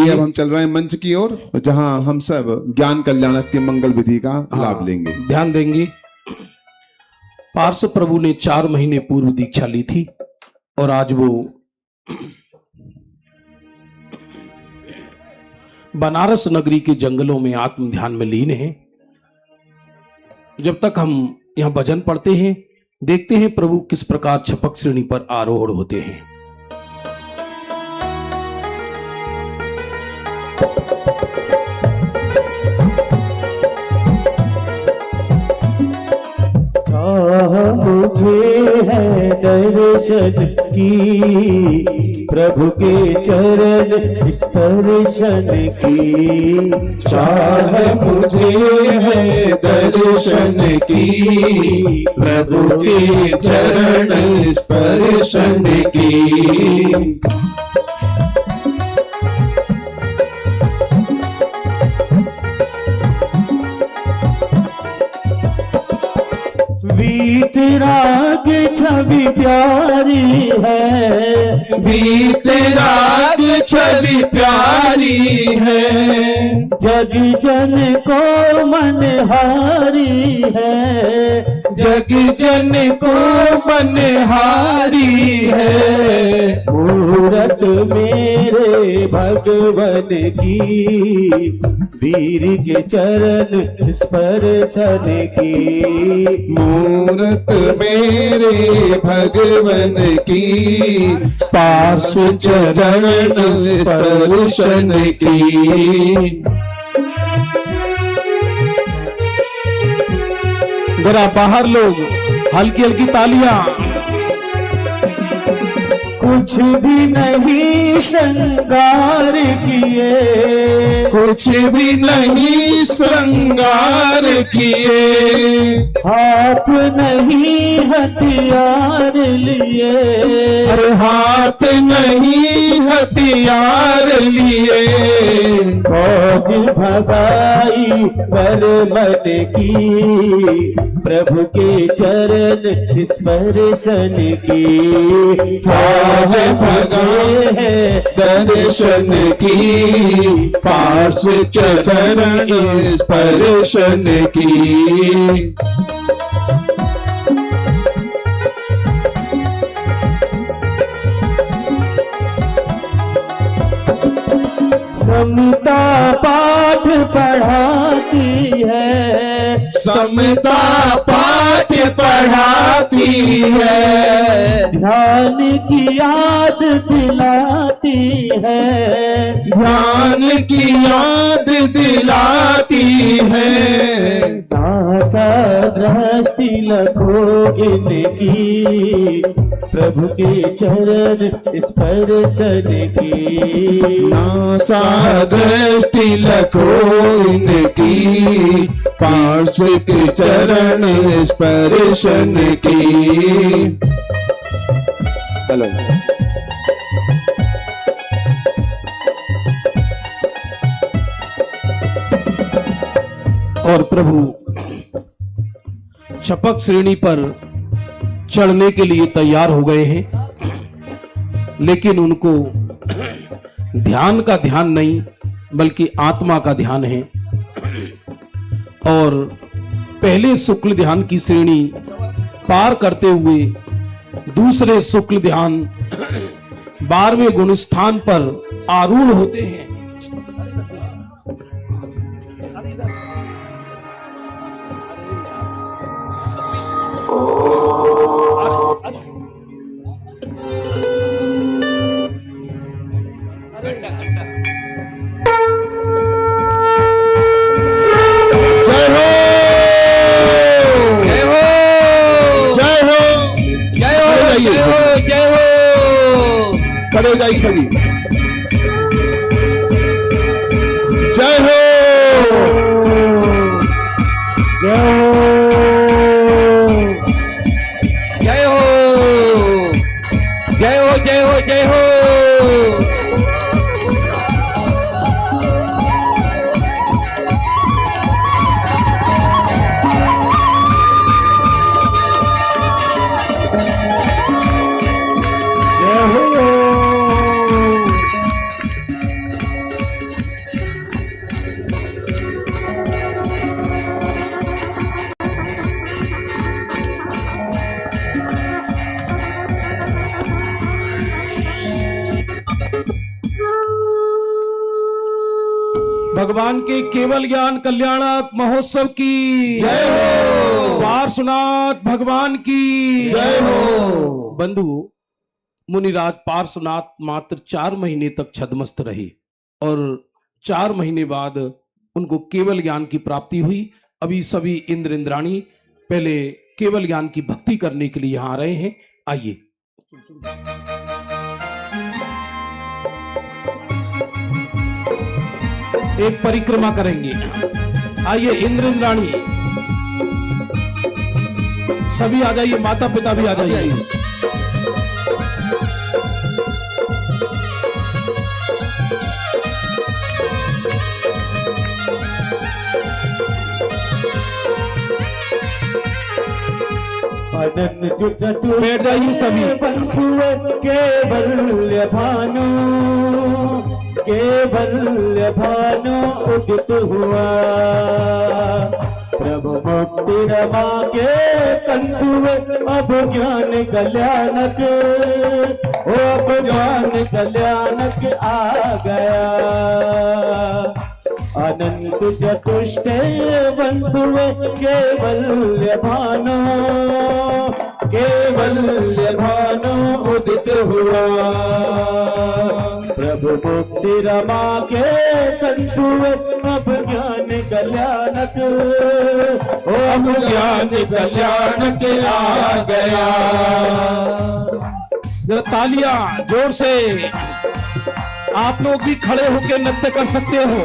आइए अब हम चल रहे हैं मंच की ओर, जहां हम सब ज्ञान कल्याणक की मंगल विधि का लाभ लेंगे। ध्यान देंगे। पार्श्व प्रभु ने 4 महीने पूर्व दीक्षा ली थी और आज वो बनारस नगरी के जंगलों में आत्म ध्यान में लीन है। जब तक हम यहां भजन पढ़ते हैं, देखते हैं प्रभु किस प्रकार छपक श्रेणी पर आरोहण होते हैं। मुझे है दर्शन की प्रभु के चरण स्पर्शन की, चाह मुझे है दर्शन की प्रभु के चरण स्पर्शन की। वीतराग छवि प्यारी है, वीतराग छवि प्यारी है, जग जन को मनहारी है, जग जन को मनहारी है। मूरत मेरे भगवन की, वीर के चरण स्पर्शन की, मूरत मेरे भगवन की, पार्श्व चरण स्पर्शन की। जरा बाहर लोग हल्की हल्की तालियां। कुछ भी नहीं श्रृंगार किए, कुछ भी नहीं श्रृंगार किए, हाथ नहीं हथियार लिए, अरे हाथ नहीं हथियार लिए, फौज भगाई कर मन की, प्रभु के चरण स्पर्शन की, फौज भगाए है दर्शन की, पार्श्व चरण स्पर्शन की। समता पाठ पढ़ाती है, समता पाठ पढ़ाती है, ध्यान की याद दिलाती है, ध्यान की याद दिलाती है। नासा दृष्टि लखो इनकी, प्रभु के चरण स्पर्शन की, नासा दृष्टि लखो इनकी, पार्श्व के चरण स्पर्शन की। चलो और प्रभु छपक श्रेणी पर चढ़ने के लिए तैयार हो गए हैं, लेकिन उनको ध्यान का ध्यान नहीं बल्कि आत्मा का ध्यान है। और पहले शुक्ल ध्यान की श्रेणी पार करते हुए दूसरे शुक्ल ध्यान 12वें गुण स्थान पर आरूढ़ होते हैं। खड़े हो जाइए सभी। जय हो, जय हो, जय हो, जय हो, जय हो। भगवान के केवल ज्ञान कल्याणक महोत्सव की जय हो। पार्श्वनाथ भगवान की जय हो। बंधु मुनिराज पार्श्वनाथ मात्र 4 महीने तक छद्मस्त रहे और 4 महीने बाद उनको केवल ज्ञान की प्राप्ति हुई। अभी सभी इंद्र इंद्राणी पहले केवल ज्ञान की भक्ति करने के लिए यहां आ रहे हैं। आइए। एक परिक्रमा करेंगे। आइए इंद्र इंद्राणी सभी आ जाइए, माता पिता भी आ जाइए। अनंत चतुर बैठ जाइए सभी। बंधुए केवल्य भानु, केवल्य भानु उदित हुआ। प्रभु मुक्ति रमा के कंधुए अब ज्ञान कल्याणक, ओ अब ज्ञान कल्याणक आ गया। अनंत चतुष्टय बंधुए केवल्य भानु, केवल्य भानु उदित हुआ। प्रभु मुक्ति रमा के कंधुए अब ज्ञान कल्याणक, ओ अब ज्ञान कल्याणक आ गया। जरा तालियां जोर से। आप लोग भी खड़े होकर नृत्य कर सकते हो।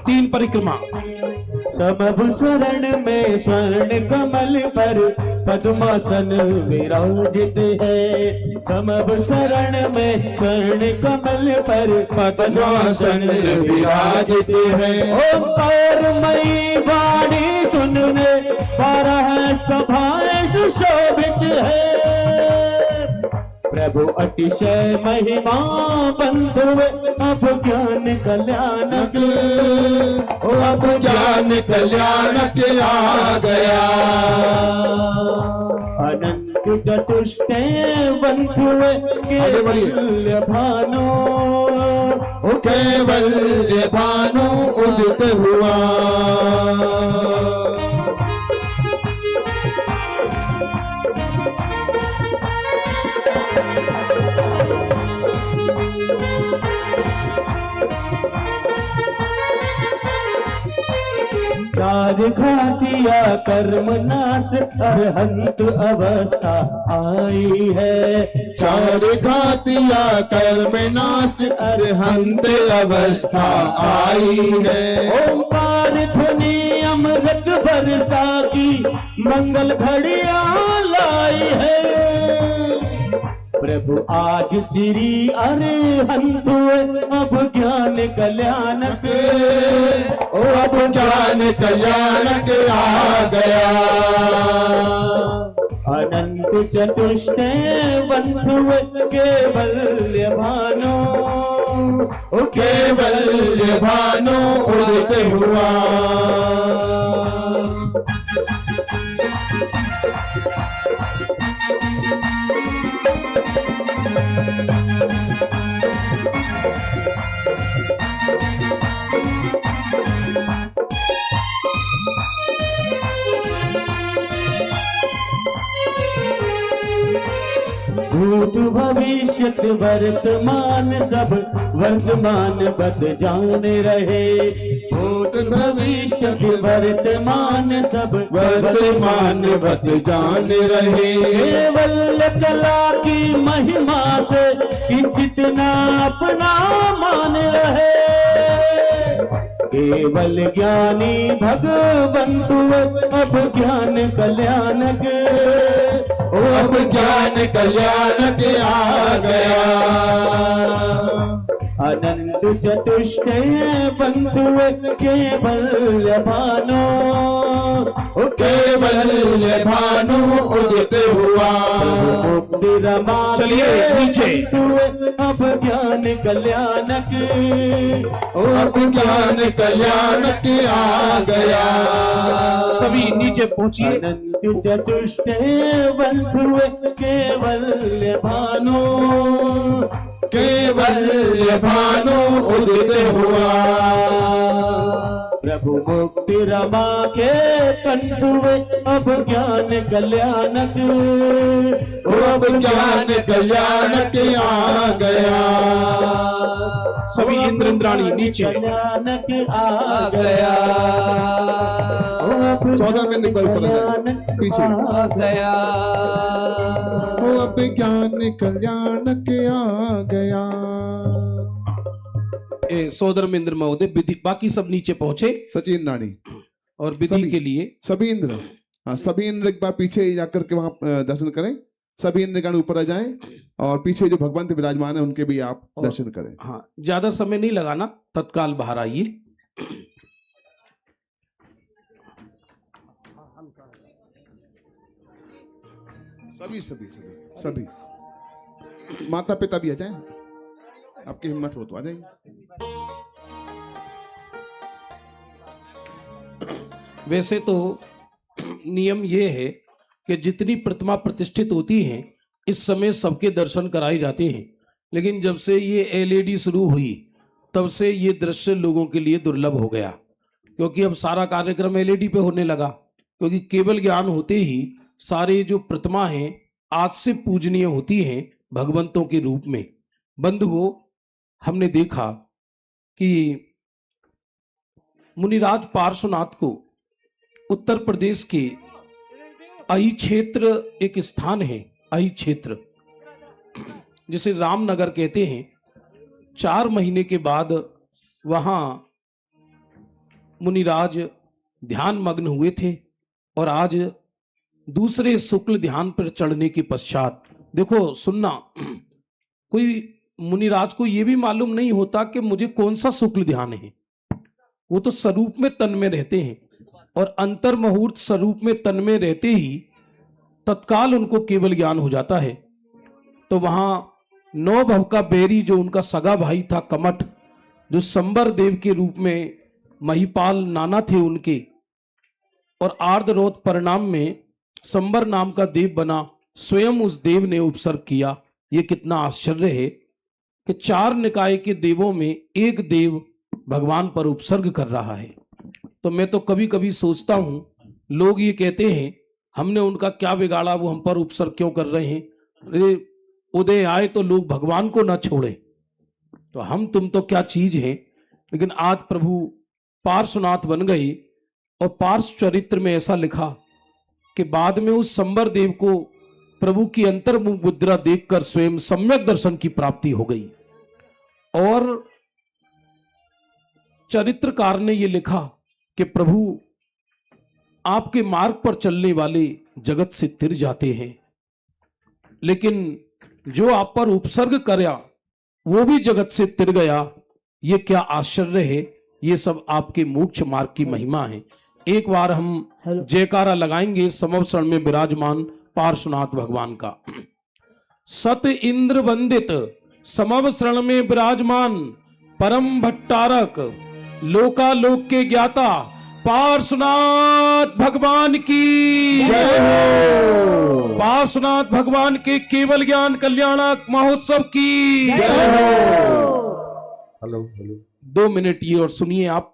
तीन परिक्रमा। समभ स्वर्ण में स्वर्ण कमल पर पद्मासन विराजित है। समभ स्वर्ण में स्वर्ण कमल पर पद्मासन विराजित है। ओंकारमयी वाणी सुनने 12 सभाएं सुशोभित है। प्रभु अतिशय महिमा बंधुए अब ज्ञान कल्याणक, अब ज्ञान कल्याणक आ गया। अनंत चतुष्टय बंधुए केवल्य भानु, केवल्य भानु उदित हुआ। चार घाटिया कर्म नाश अरहंत अवस्था आई है। चार घातिया कर्म नाश अरहंत अवस्था आई है। ओंकार ध्वनि अमृत वर्षा की मंगल घड़िया लाई है। प्रभु आज श्री अरहंत अब ज्ञान कल्याणक, ओ अब ज्ञान कल्याणक आ गया। अनंत चतुष्टय बंधुए केवल्य भानु, ओ केवल्य भानु उदित हुआ। भूत भविष्य वर्तमान सब वर्तमान बद जान रहे। भूत भविष्य वर्तमान सब वर्तमान बद जान रहे। केवल कला की महिमा से किंचित न अपना मान रहे। केवल ज्ञानी भगवंत अब ज्ञान कल्याणक, ओ अब ज्ञान कल्याणक आ गया। अनंत चतुष्टय बंधुए केवल्य भानु, केवल्य भानु उदित हुआ। मुक्ति रमा चलिए, नीचे। बंधुए अब ज्ञान कल्याणक अब ज्ञान कल्याणक आ गया। सभी नीचे पहुंचिए। अनंत चतुष्टय बंधुए केवल्य भानु केवल्य भानु उदित हुआ। प्रभु मुक्ति रमा के कंठुए अब ज्ञान कल्याणक अब ज्ञान कल्याणक आ गया। सभी इंद्र इंद्राणी नीचे। कल्याणक आ गया। अब 14 में निकल पड़ा पीछे। आ गया। अब ज्ञान कल्याणक आ गया। सोदर इंद्र महोदय विधि, बाकी सब नीचे पहुंचे सचिन रानी और विधि सभी। के लिए सभी इंद्र, हाँ सभी इंद्र एक बार पीछे जाकर के वहां दर्शन करें। सभी इंद्रगण ऊपर आ जाएं और पीछे जो भगवंत विराजमान है उनके भी आप दर्शन करें। हाँ, ज्यादा समय नहीं लगाना, तत्काल बाहर आइए। सभी सभी सभी सभी माता पिता भी आ जाएं, आपकी हिम्मत हो तो आ जाएंगे। वैसे तो नियम ये है कि जितनी प्रतिमा प्रतिष्ठित होती हैं इस समय सबके दर्शन कराए जाते हैं, लेकिन जब से ये एलईडी शुरू हुई तब से ये दृश्य लोगों के लिए दुर्लभ हो गया, क्योंकि अब सारा कार्यक्रम एलईडी पे होने लगा। क्योंकि केवल ज्ञान होते ही सारे जो प्रतिमा हैं आज से पूजनीय होती हैं भगवंतों के रूप में। बंधुओं, हमने देखा कि मुनिराज पार्श्वनाथ को उत्तर प्रदेश के अहि क्षेत्र एक स्थान है, अहि क्षेत्र जिसे रामनगर कहते हैं। 4 महीने के बाद वहां मुनिराज ध्यान मग्न हुए थे और आज दूसरे शुक्ल ध्यान पर चढ़ने के पश्चात, देखो सुनना, कोई मुनिराज को यह भी मालूम नहीं होता कि मुझे कौन सा शुक्ल ध्यान है। वो तो स्वरूप में तन में रहते हैं और अंतर मुहूर्त स्वरूप में तन में रहते ही तत्काल उनको केवल ज्ञान हो जाता है। तो वहां 9 भव का बैरी जो उनका सगा भाई था कमठ, जो संबर देव के रूप में महिपाल नाना थे उनके, और आर्द्रोत परिणाम में संबर नाम का देव बना, स्वयं उस देव ने उपसर्ग किया। ये कितना आश्चर्य है कि 4 निकाय के देवों में एक देव भगवान पर उपसर्ग कर रहा है। तो मैं तो कभी कभी सोचता हूं, लोग ये कहते हैं हमने उनका क्या बिगाड़ा, वो हम पर उपसर्ग क्यों कर रहे हैं। अरे उदय आए तो लोग भगवान को ना छोड़े, तो हम तुम तो क्या चीज हैं। लेकिन आज प्रभु पार्श्वनाथ बन गए और पार्श्व चरित्र में ऐसा लिखा कि बाद में उस संबर देव को प्रभु की अंतर्मुख मुद्रा देखकर स्वयं सम्यक दर्शन की प्राप्ति हो गई। और चरित्रकार ने यह लिखा कि प्रभु आपके मार्ग पर चलने वाले जगत से तिर जाते हैं, लेकिन जो आप पर उपसर्ग करया वो भी जगत से तिर गया। ये क्या आश्चर्य है। ये सब आपके मोक्ष मार्ग की महिमा है। एक बार हम जयकारा लगाएंगे समवसरण में विराजमान पार्श्वनाथ भगवान का। सत इंद्र वंदित समवसरण में विराजमान परम भट्टारक लोकालोक के ज्ञाता पार्श्वनाथ भगवान की जय हो। पार्श्वनाथ भगवान के केवल ज्ञान कल्याणक महोत्सव की जय हो। हेलो हेलो 2 मिनट ये और सुनिए आप।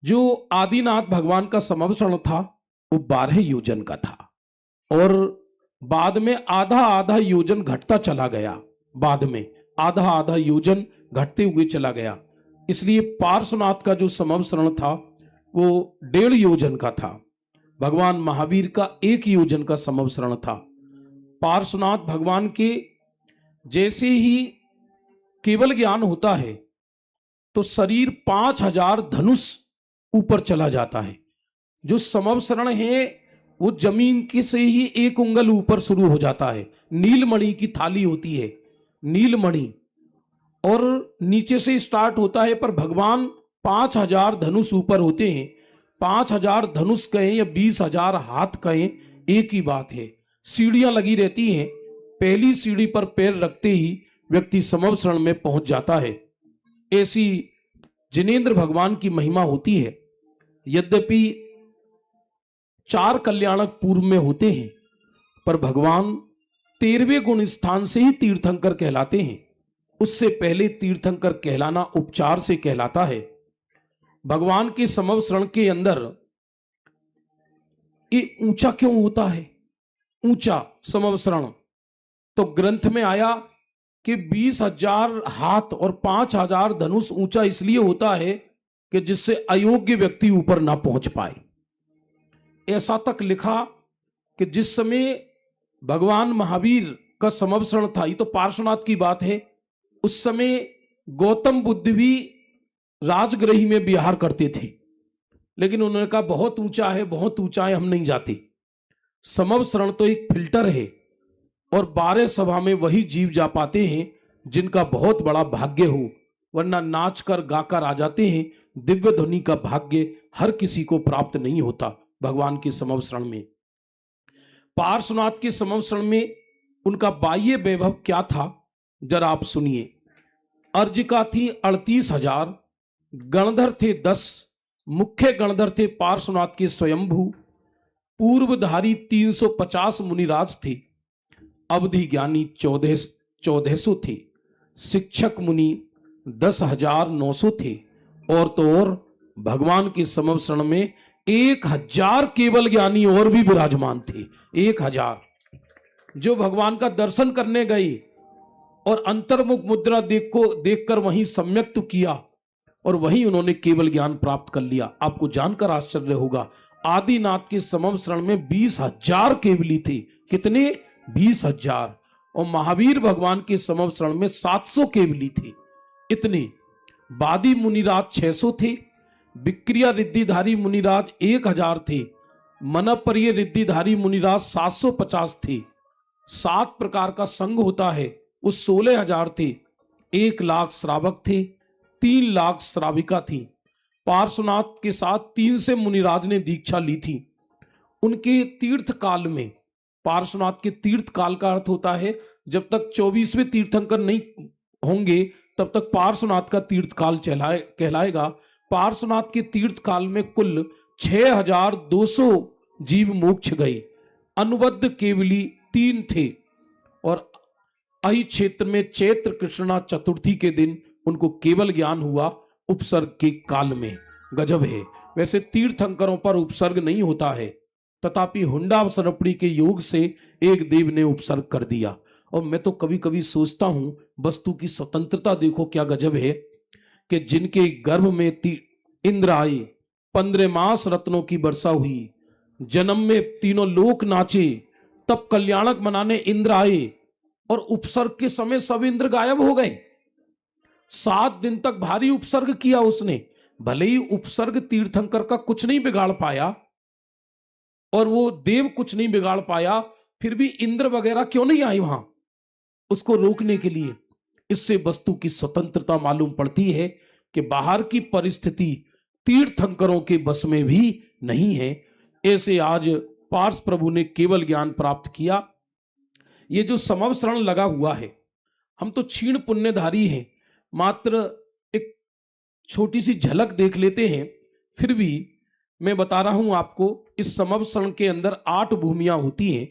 जो आदिनाथ भगवान का समवसरण था वो 12 योजन का था और बाद में आधा आधा योजन घटता चला गया। बाद में आधा आधा योजन घटते हुए चला गया। इसलिए पार्श्वनाथ का जो समवसरण था वो 1.5 योजन का था। भगवान महावीर का 1 योजन का समवसरण था। पार्श्वनाथ भगवान के जैसे ही केवल ज्ञान होता है तो शरीर 5000 धनुष ऊपर चला जाता है। जो समवसरण है वो जमीन के से ही 1 उंगल ऊपर शुरू हो जाता है। नीलमणि की थाली होती है, नीलमणि, और नीचे से स्टार्ट होता है, पर भगवान 5000 धनुष ऊपर होते हैं। 5000 धनुष कहें या 20,000 हाथ कहें, एक ही बात है। सीढ़ियां लगी रहती हैं पहली सीढ़ी पर पैर रखते ही व्यक्ति समव शरण में पहुंच जाता है। ऐसी जिनेंद्र भगवान की महिमा होती है। यद्यपि 4 कल्याणक पूर्व में होते हैं, पर भगवान 13वें गुण स्थान से ही तीर्थंकर कहलाते हैं। उससे पहले तीर्थंकर कहलाना उपचार से कहलाता है। भगवान के समव शरण के अंदर ये ऊंचा क्यों होता है? ऊंचा समव शरण तो ग्रंथ में आया कि 20,000 हाथ और 5,000 धनुष ऊंचा इसलिए होता है कि जिससे अयोग्य व्यक्ति ऊपर ना पहुंच पाए। ऐसा तक लिखा कि जिस समय भगवान महावीर का समव शरण था, ये तो पार्श्वनाथ की बात है, उस समय गौतम बुद्ध भी राजगृह में विहार करते थे, लेकिन उन्होंने कहा बहुत ऊंचा है, बहुत ऊंचा है, हम नहीं जाते। समव शरण तो एक फिल्टर है और 12 सभा में वही जीव जा पाते हैं जिनका बहुत बड़ा भाग्य हो, वरना नाच कर गाकर आ जाते हैं। दिव्य ध्वनि का भाग्य हर किसी को प्राप्त नहीं होता भगवान के समव शरण में। पार्श्वनाथ के समव शरण में उनका बाह्य वैभव क्या था, जरा आप सुनिए। अर्जिका थी 38,000, गणधर थे 10, मुख्य गणधर थे पार्श्वनाथ के स्वयंभू, पूर्वधारी 350 मुनिराज थे, अवधि ज्ञानी 1400 थे, शिक्षक मुनि 10,900 थे, और तो और भगवान के समव शरण में 1,000 केवल ज्ञानी और भी विराजमान थे। 1,000 जो भगवान का दर्शन करने गए और अंतर्मुख मुद्रा देखकर वहीं सम्यक्त किया और वहीं उन्होंने केवल ज्ञान प्राप्त कर लिया। आपको जानकर आश्चर्य होगा, आदिनाथ के समव शरण में 20,000 केवली थे। कितने? 20,000। और महावीर भगवान के समव शरण में 700 केवली थे। इतने वादी मुनिराज 600 थे, विक्रिया रिद्धिधारी मुनिराज 1,000 थे, मनप्रिय रिद्धिधारी मुनिराज 750 थे। 7 प्रकार का संघ होता है, उस 16,000 थे। 1 लाख श्रावक थे, 3 लाख श्राविका थी। पार्श्वनाथ के साथ 3 से मुनिराज ने दीक्षा ली थी। उनके तीर्थ काल में, पार्श्वनाथ के तीर्थ काल का अर्थ होता है जब तक 24वें तीर्थंकर नहीं होंगे तब तक पार्श्वनाथ का तीर्थ काल कहलाएगा। पार्श्वनाथ के तीर्थ काल में कुल 6,200 जीव मोक्ष गए। अनुबद्ध केवली 3 थे और अहि क्षेत्र में चैत्र कृष्णा चतुर्थी के दिन उनको केवल ज्ञान हुआ उपसर्ग के काल में। गजब है। वैसे तीर्थंकरों पर उपसर्ग नहीं होता है, तथापि हुंडा सरपड़ी के योग से एक देव ने उपसर्ग कर दिया। और मैं तो कभी कभी सोचता हूं, वस्तु की स्वतंत्रता देखो क्या गजब है कि जिनके गर्भ में इंद्र आए, 15 मास रत्नों की वर्षा हुई, जन्म में तीनों लोक नाचे, तब कल्याणक मनाने इंद्र आए और उपसर्ग के समय सब इंद्र गायब हो गए। 7 दिन तक भारी उपसर्ग किया उसने। भले ही उपसर्ग तीर्थंकर का कुछ नहीं बिगाड़ पाया और वो देव कुछ नहीं बिगाड़ पाया, फिर भी इंद्र वगैरह क्यों नहीं आए वहां उसको रोकने के लिए। इससे वस्तु की स्वतंत्रता मालूम पड़ती है कि बाहर की परिस्थिति तीर्थंकरों के बस में भी नहीं है। ऐसे आज पार्श प्रभु ने केवल ज्ञान प्राप्त किया। ये जो समव शरण लगा हुआ है, हम तो क्षीण पुण्यधारी हैं, मात्र एक छोटी सी झलक देख लेते हैं। फिर भी मैं बता रहा हूं आपको, इस समव शरण के अंदर 8 भूमियां होती हैं।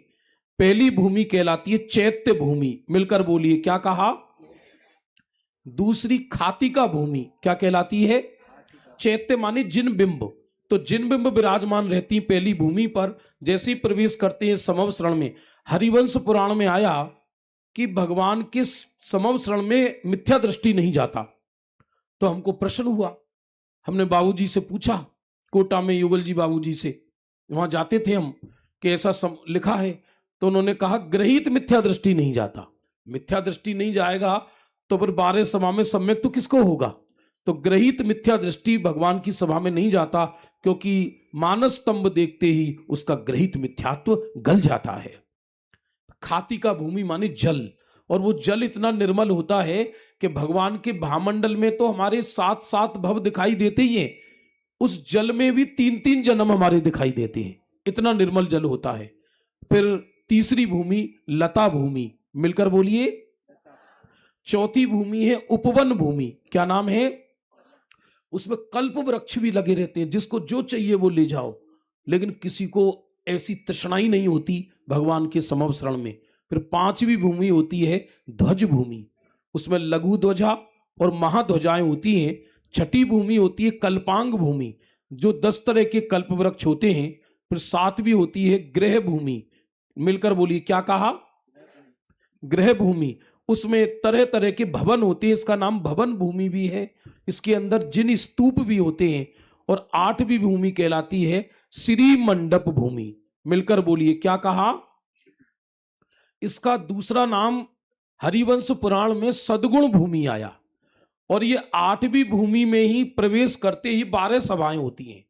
पहली भूमि कहलाती है चैत्य भूमि, मिलकर बोलिए, क्या कहा? दूसरी खातिका भूमि, क्या कहलाती है? चैत्य माने जिन बिंब, तो जिन बिंब विराजमान रहती हैं पहली भूमि पर। जैसे ही प्रवेश करते हैं समव शरण में, हरिवंश पुराण में आया कि भगवान के समव शरण में मिथ्या दृष्टि नहीं जाता। तो हमको प्रश्न हुआ, हमने बाबूजी से पूछा, कोटा में युगल जी बाबूजी से, वहां जाते थे हम, कि ऐसा लिखा है। तो उन्होंने कहा ग्रहित मिथ्या दृष्टि नहीं जाता। मिथ्या दृष्टि नहीं जाएगा तो फिर 12 सभा में सम्यक तो किसको होगा? तो ग्रहित मिथ्या दृष्टि भगवान की सभा में नहीं जाता, क्योंकि मानस स्तंभ देखते ही उसका ग्रहित मिथ्यात्व गल जाता है। खातिका भूमि माने जल, और वो जल इतना निर्मल होता है कि भगवान के भामंडल में तो हमारे 7-7 भव दिखाई देते ही हैं, उस जल में भी 3-3 जन्म हमारे दिखाई देते हैं, इतना निर्मल जल होता है। फिर तीसरी भूमि लता भूमि, मिलकर बोलिए। चौथी भूमि है उपवन भूमि। क्या नाम है? उसमें कल्प वृक्ष भी लगे रहते हैं, जिसको जो चाहिए वो ले जाओ, लेकिन किसी को ऐसी तृष्णाई नहीं होती भगवान के समवसरण में। फिर पांचवी भूमि होती है ध्वज भूमि। उसमें लघु ध्वजा और महाध्वजाएं होती हैं। छठी भूमि होती है कल्पांग भूमि, जो 10 तरह के कल्प वृक्ष होते हैं। फिर सातवीं होती है गृह भूमि। मिलकर बोलिए, क्या कहा? गृह भूमि। उसमें तरह तरह के भवन होते हैं, इसका नाम भवन भूमि भी है। इसके अंदर जिन स्तूप भी होते हैं। और आठवीं भूमि कहलाती है श्री मंडप भूमि। मिलकर बोलिए, क्या कहा? इसका दूसरा नाम हरिवंश पुराण में सद्गुण भूमि आया। और ये आठवीं भूमि में ही प्रवेश करते ही 12 सभाएं होती हैं।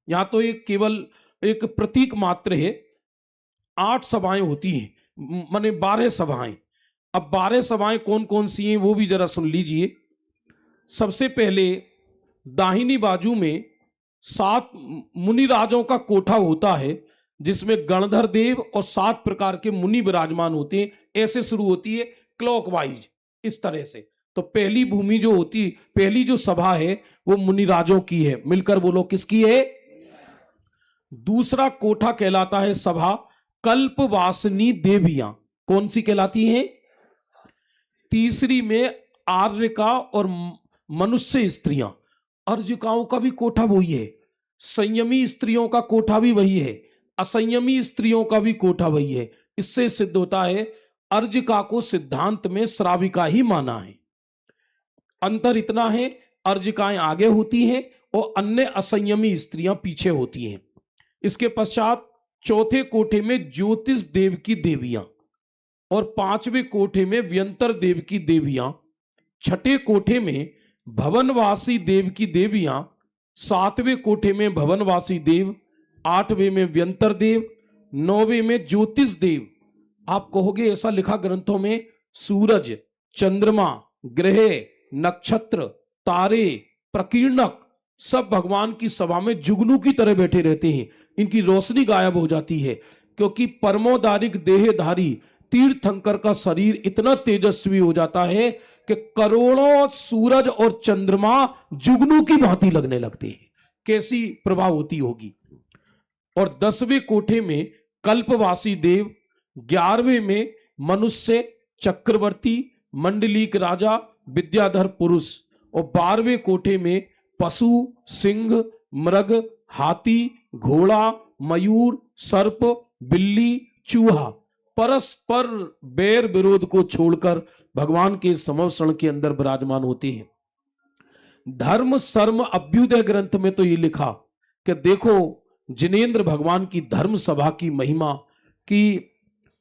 यहां तो एक केवल एक प्रतीक मात्र है, 8 सभाएं होती हैं, माने 12 सभाएं। अब 12 सभाएं कौन कौन सी हैं वो भी जरा सुन लीजिए। सबसे पहले दाहिनी बाजू में 7 मुनिराजों का कोठा होता है, जिसमें गणधर देव और 7 प्रकार के मुनि विराजमान होते हैं। ऐसे शुरू होती है क्लॉकवाइज, इस तरह से। तो पहली भूमि जो होती, पहली जो सभा है वो मुनिराजों की है। मिलकर बोलो, किसकी है? दूसरा कोठा कहलाता है सभा कल्पवासिनी देवियां। कौन सी कहलाती हैं? तीसरी में आर्यका और मनुष्य स्त्रियां। अर्जिकाओं का भी कोठा वही है, संयमी स्त्रियों का कोठा भी वही है, असंयमी स्त्रियों का भी कोठा वही है। इससे सिद्ध होता है अर्जिका को सिद्धांत में श्राविका ही माना है। अंतर इतना है, अर्जिकाएं आगे होती हैं और अन्य असंयमी स्त्रियां पीछे होती हैं। इसके पश्चात चौथे कोठे में ज्योतिष देव की देवियां और 5वें कोठे में व्यंतर देव की देवियां। छठे कोठे में भवनवासी देव की देवियां, 7वें कोठे में भवनवासी देव, 8वें में व्यंतर देव, 9वें में ज्योतिष देव। आप कहोगे ऐसा लिखा ग्रंथों में, सूरज, चंद्रमा, ग्रह, नक्षत्र, तारे, प्रकीर्णक सब भगवान की सभा में जुगनू की तरह बैठे रहते हैं। इनकी रोशनी गायब हो जाती है, क्योंकि परमोदारिक देहधारी तीर्थंकर का शरीर इतना तेजस्वी हो जाता है कि करोड़ों सूरज और चंद्रमा जुगनू की भांति लगने लगते हैं। कैसी प्रभाव होती होगी। और 10वें कोठे में कल्पवासी देव, 11वें में मनुष्य, चक्रवर्ती, मंडलीक राजा, विद्याधर पुरुष, और 12वें कोठे में पशु, सिंह, मृग, हाथी, घोड़ा, मयूर, सर्प, बिल्ली, चूहा परस्पर बैर विरोध को छोड़कर भगवान के समवसरण के अंदर विराजमान होते हैं। धर्म सर्म अभ्युदय ग्रंथ में तो ये लिखा कि देखो जिनेंद्र भगवान की धर्म सभा की महिमा कि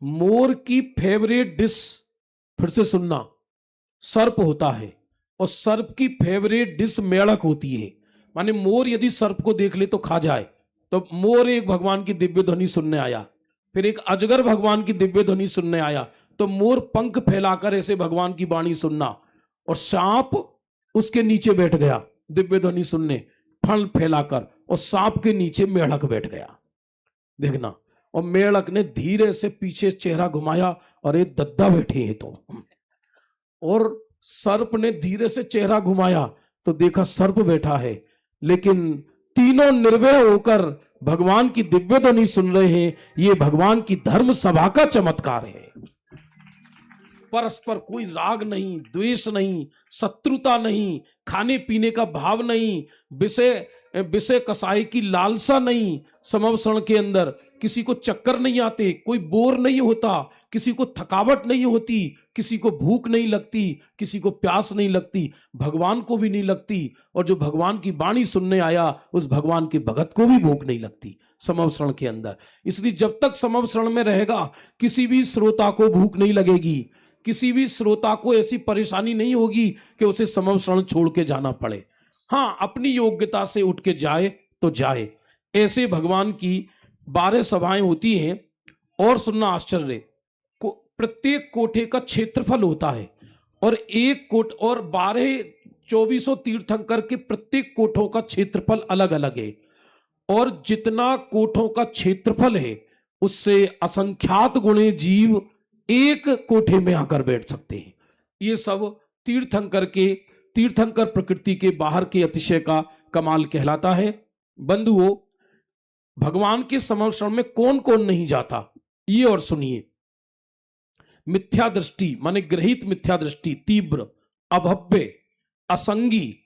मोर की फेवरेट डिश, फिर से सुनना, सर्प होता है और सर्प की फेवरेट डिश मेढक होती है। माने मोर यदि सर्प को देख ले तो खा जाए। तो मोर एक भगवान की दिव्य ध्वनि सुनने आया, फिर एक अजगर भगवान की दिव्य ध्वनि सुनने आया, तो मोर पंख फैलाकर ऐसे भगवान की वाणी सुनना, और सांप उसके नीचे बैठ गया दिव्य ध्वनि सुनने, फल फैलाकर, और सांप के नीचे मेढक बैठ गया। देखना, और मेढक ने धीरे से पीछे चेहरा घुमाया, और ये दद्दा बैठे हैं तो, और सर्प ने धीरे से चेहरा घुमाया तो देखा सर्प बैठा है, लेकिन तीनों निर्भय होकर भगवान की दिव्य ध्वनि सुन रहे हैं। ये भगवान की धर्म सभा का चमत्कार है। परस्पर कोई राग नहीं, द्वेष नहीं, शत्रुता नहीं, खाने पीने का भाव नहीं, विषय कसाई की लालसा नहीं। समवसरण के अंदर किसी को चक्कर नहीं आते, कोई बोर नहीं होता, किसी को थकावट नहीं होती, किसी को भूख नहीं लगती, किसी को प्यास नहीं लगती, भगवान को भी नहीं लगती, और जो भगवान की वाणी सुनने आया उस भगवान के भगत को भी भूख नहीं लगती समवसरण के अंदर। इसलिए जब तक समवसरण में रहेगा किसी भी श्रोता को भूख नहीं लगेगी, किसी भी श्रोता को ऐसी परेशानी नहीं होगी कि उसे समवसरण छोड़ के जाना पड़े। हाँ, अपनी योग्यता से उठ के जाए तो जाए। ऐसे भगवान की 12 सभाएं होती हैं। और सुनना आश्चर्य, प्रत्येक कोठे का क्षेत्रफल होता है, और एक कोट और 2400 तीर्थंकर के प्रत्येक कोठों का क्षेत्रफल अलग अलग है। और जितना कोठों का क्षेत्रफल है उससे असंख्यात गुणे जीव एक कोठे में आकर बैठ सकते हैं। ये सब तीर्थंकर प्रकृति के बाहर के अतिशय का कमाल कहलाता है। बंधुओं, भगवान के समर्षण में कौन कौन नहीं जाता, ये और सुनिए। मिथ्या दृष्टि माने ग्रहित मिथ्या दृष्टि, तीव्र, अभव्य, असंगी,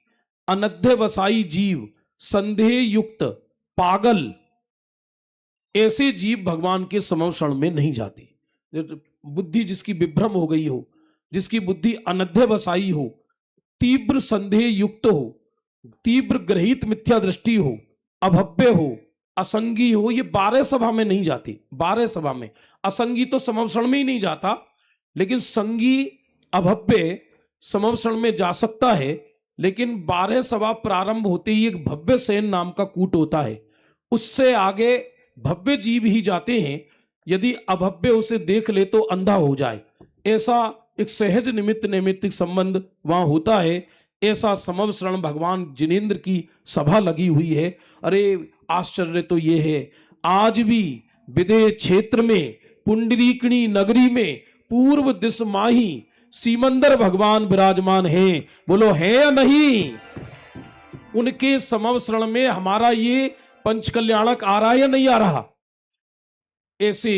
अनध्यवसायी जीव, संदेह युक्त, पागल, ऐसे जीव भगवान के समर्षण में नहीं जाते। बुद्धि जिसकी विभ्रम हो गई हो, जिसकी बुद्धि अनध्यवसायी हो, तीव्र संदेह युक्त हो, तीव्र ग्रहित मिथ्या दृष्टि हो, अभव्य हो, असंगी हो, ये 12 सभा में नहीं जाती। 12 सभा में असंगी तो समर्षण में ही नहीं जाता, लेकिन संगी अभव्य समर्षण में जा सकता है। लेकिन 12 सभा प्रारंभ होते ही एक भव्य सेन नाम का कूट होता है, उससे आगे भव्य जीव ही जाते हैं। यदि अभव्य उसे देख ले तो अंधा हो जाए, ऐसा एक सहज निमित्त नैमित्तिक संबंध वहां होता है। ऐसा समवसरण भगवान जिनेंद्र की सभा लगी हुई है। अरे आश्चर्य तो ये है, आज भी विदेह क्षेत्र में पुंडरीकणी नगरी में पूर्व दिश माही सीमंदर भगवान विराजमान हैं। बोलो है या नहीं? उनके समवसरण में हमारा ये पंचकल्याणक आ रहा है या नहीं आ रहा? ऐसे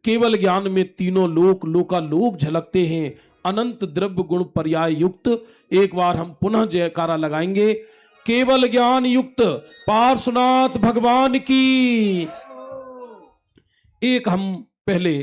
केवल ज्ञान में तीनों लोक लोकालोक झलकते हैं, अनंत द्रव्य गुण पर्याय युक्त। एक बार हम पुनः जयकारा लगाएंगे। केवल ज्ञान युक्त पार्श्वनाथ भगवान की। एक हम पहले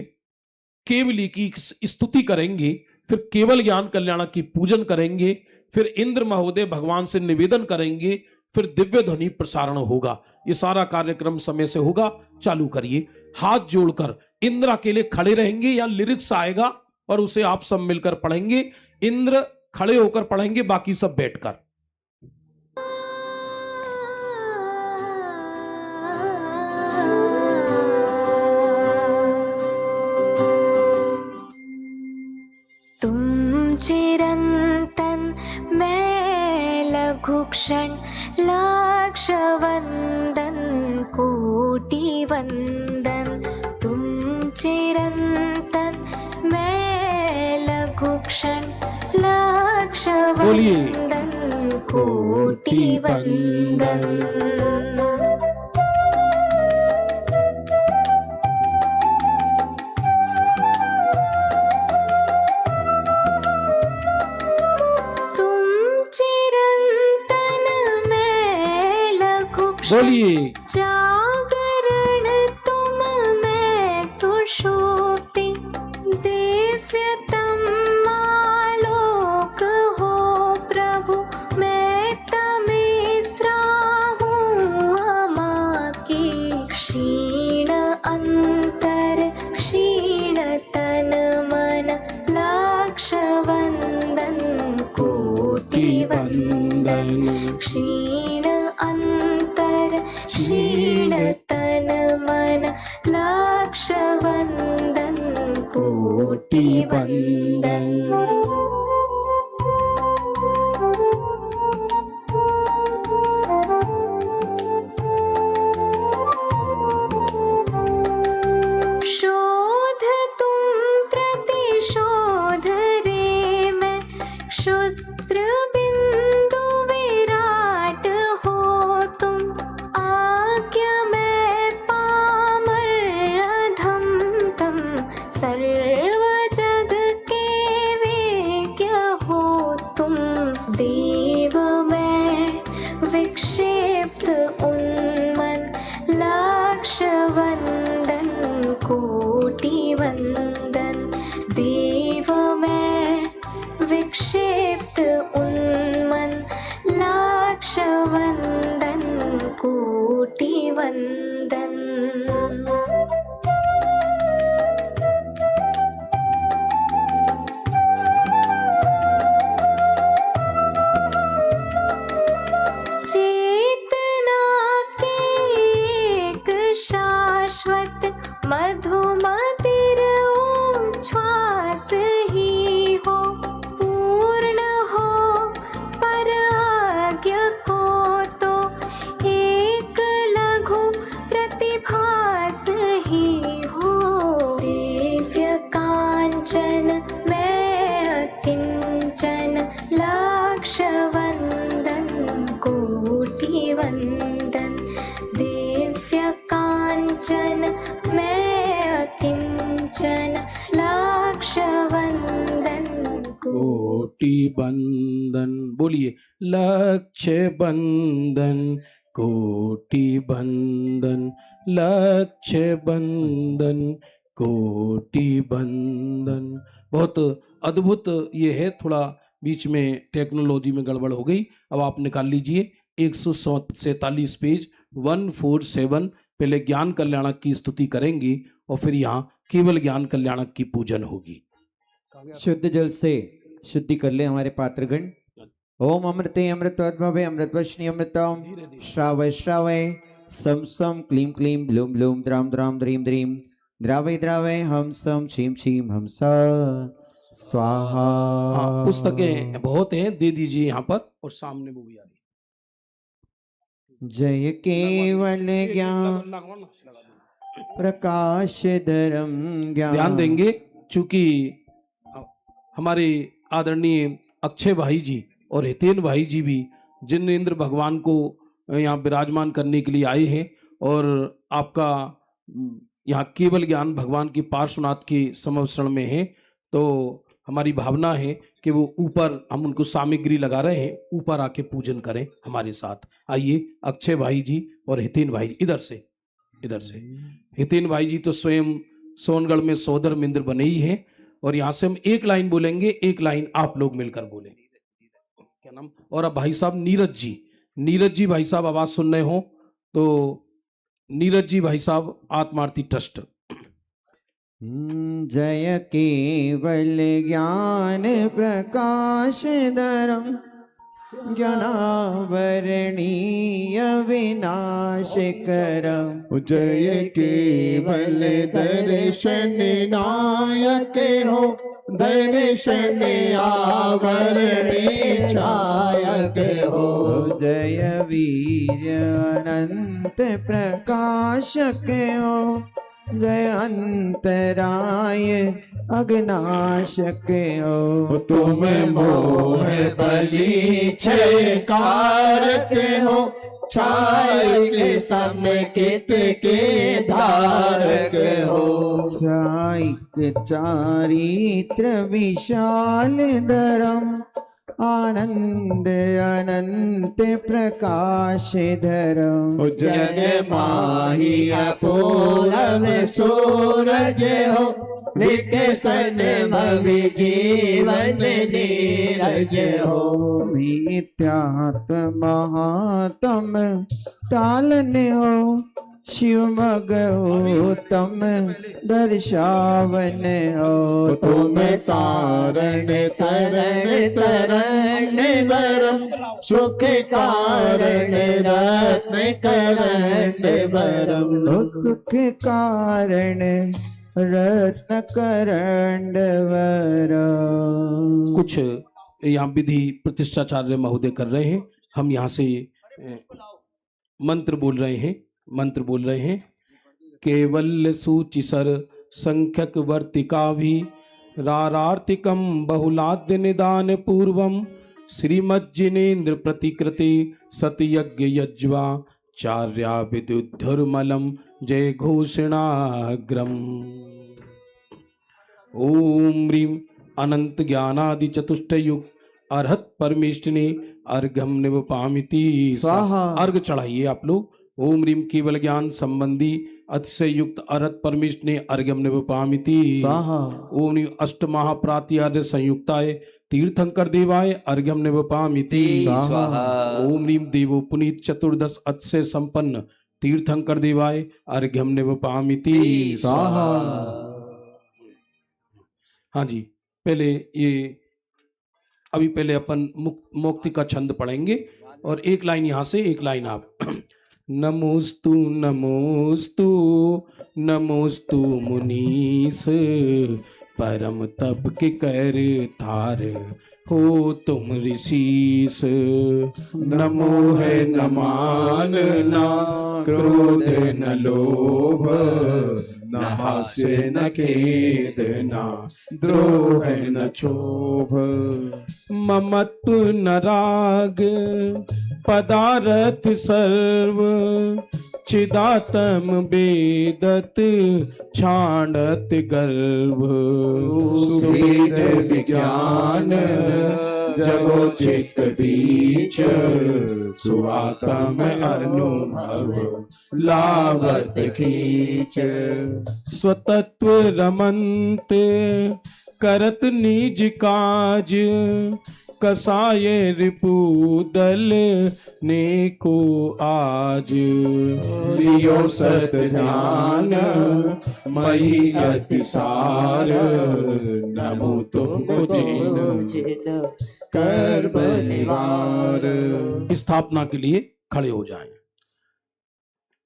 केवली की स्तुति करेंगे, फिर केवल ज्ञान कल्याणक की पूजन करेंगे, फिर इंद्र महोदय भगवान से निवेदन करेंगे, फिर दिव्य ध्वनि प्रसारण होगा। ये सारा कार्यक्रम समय से होगा। चालू करिए। हाथ जोड़कर इंद्र अकेले खड़े रहेंगे या लिरिक्स आएगा और उसे आप सब मिलकर पढ़ेंगे। इंद्र खड़े होकर पढ़ेंगे, बाकी सब बैठकर। तुम चिरंतन मैं लघु क्षण लाक्ष वंदन कोटि वंदन। तुम चिरंतन मैं लघु क्षण लाक्ष वंदन कोटि वंदन। बोलिए। जागरण तुम में सुषुप्ति, दिव्यतम आलोक हो प्रभु। मैं तमिश्रा हूँ अमा की, क्षीण अंतर क्षीण तन मन लाक्ष वंदन कोटि वंदन। क्षीण अंतर क्षीण तन मन लाक्ष वंदन कोटि वंदन। शोध तुम प्रतिशोध रे मैं, क्षुद्र बिंदु विराट हो तुम। आज्ञा मैं पामर अधम तम, सर्व जग के वेज्ञ हो तुम। देव मैं विक्षिप्त उन्मन लाक्ष वंदन कोटि वंदन। देव मैं विक्षिप्त उन्मन लाक्ष वंदन कोटि वंदन। चेतना के एक शाश्वत मधुमतिर उच्छ्वास ही हो। पूर्ण हो पर आज्ञा को तो एक लघु प्रतिभास ही हो। दिव्य कांचन कोटि बंदन, बोलिए लक्ष्य बंदन कोटि बंदन, लक्ष्य बंदन कोटि बंदन। बहुत अद्भुत ये है, थोड़ा बीच में टेक्नोलॉजी में गड़बड़ हो गई। अब आप निकाल लीजिए 147 पेज 147। पहले ज्ञान कल्याणक की स्तुति करेंगी और फिर यहाँ केवल ज्ञान कल्याणक की पूजन होगी। शुद्ध जल से शुद्धि कर ले हमारे पात्रगण। ओम अमृते अमृतोद्भवे अमृतवशनी अमृतम श्रावय श्रावय सम सम क्लीम क्लीम ब्लूम ब्लूम द्राम द्राम द्रीम द्रीम द्रावय द्रावय हम सम छीम छीम हम सा स्वाहा। हाँ, पुस्तकें बहुत हैं, दे दीजिए यहाँ पर, और सामने वो भी आ रही। जय केवल ज्ञान प्रकाश धर्म ज्ञान। ध्यान देंगे, चूंकि हमारे आदरणीय अक्षय भाई जी और हितेन भाई जी भी जिनेंद्र भगवान को यहाँ विराजमान करने के लिए आए हैं, और आपका यहाँ केवल ज्ञान भगवान की पार्श्वनाथ के समवसरण में है, तो हमारी भावना है कि वो ऊपर, हम उनको सामग्री लगा रहे हैं, ऊपर आके पूजन करें हमारे साथ। आइए अक्षय भाई जी और हितेन भाई, इधर से हितेन भाई जी तो स्वयं सोनगढ़ में सोदर मिंद्र बने ही हैं, और यहाँ से हम एक लाइन बोलेंगे, एक लाइन आप लोग मिलकर बोलेंगे। क्या नाम? और अब भाई साहब नीरज जी भाई साहब आवाज सुन रहे हो तो नीरज जी भाई साहब आत्मार्थी ट्रस्ट। जय केवल ज्ञान प्रकाश धर्म ज्ञानावरणीय विनाश करम। जय केवल दर्शन नायक हो, दर्शन आवरणी छायक हो। जय वीर अनंत प्रकाशक हो, जय अंतराय अग्नाशक हो। तुम मोह बलि क्षय कारक हो, छाय के समेकित के धारक हो। छायिक चारित्र विशाल धरम, आनंद अनंत प्रकाश धरम। जग माही अपूरव सूरज हो, विकसन भवि जीवन नीरज हो। मिथ्यात्म महात्म टालन हो, शिव मगोतम दर्शावन हो। तुम तारण तरण तरण वरम, सुख कारण रत्न करण वरम। सुख कारण रत्न करण वरम। कुछ यहाँ विधि प्रतिष्ठाचार्य महोदय कर रहे हैं, हम यहाँ से मंत्र बोल रहे हैं। केवल्य सूचि सर संख्यक वर्तिका भी रारार्तिकम बहुलाद्य निदान पूर्वम, श्रीमज्जिनेन्द्र प्रतिकृति सतयज्ञ यज्वा चार्या विद्युद्धुर्मलम जय घोषणाग्रम। ओम ह्रीं अनंत ज्ञानादि चतुष्टयुक्त अर्हत परमेष्टिने अर्घम निवपामिति स्वाहा। अर्घ चढ़ाइए आप लोग। ओम ह्रीं केवल ज्ञान संबंधी अतिशय युक्त अर्हत परमेष्टिने अर्घम निवपामिति स्वाहा। ओम ह्रीं अष्ट महाप्रात्यार्य संयुक्ताय तीर्थंकर देवाय अर्घम निवपामिति स्वाहा। ओम ह्रीं देवो पुनीत चतुर्दश अतिशय संपन्न तीर्थंकर देवाय अर्घ्यम निवपामिति स्वाहा। हाँ जी, पहले ये अभी पहले अपन मुक्ति का छंद पढ़ेंगे, और एक लाइन यहाँ से एक लाइन आप। नमोस्तु नमोस्तु नमोस्तु मुनीस, परम तप के कर तार हो तुम ऋषिस। नमो है न मान न क्रोध न लोभ, न हास्य न खेद न द्रोह न क्षोभ। ममत्व न राग पदार्थ सर्व, चिदात्म वेदत छाणत गर्भ। सुवेद विज्ञान जगोचित बीच सुआतम अनुभव लावत खींच। स्वतत्व रमंत करत निज काज कसाय रिपुदल ने को आज। लियो सत ध्यान मही अतिसार नमो तुमको जिन कर बलिवार। स्थापना के लिए खड़े हो जाएं।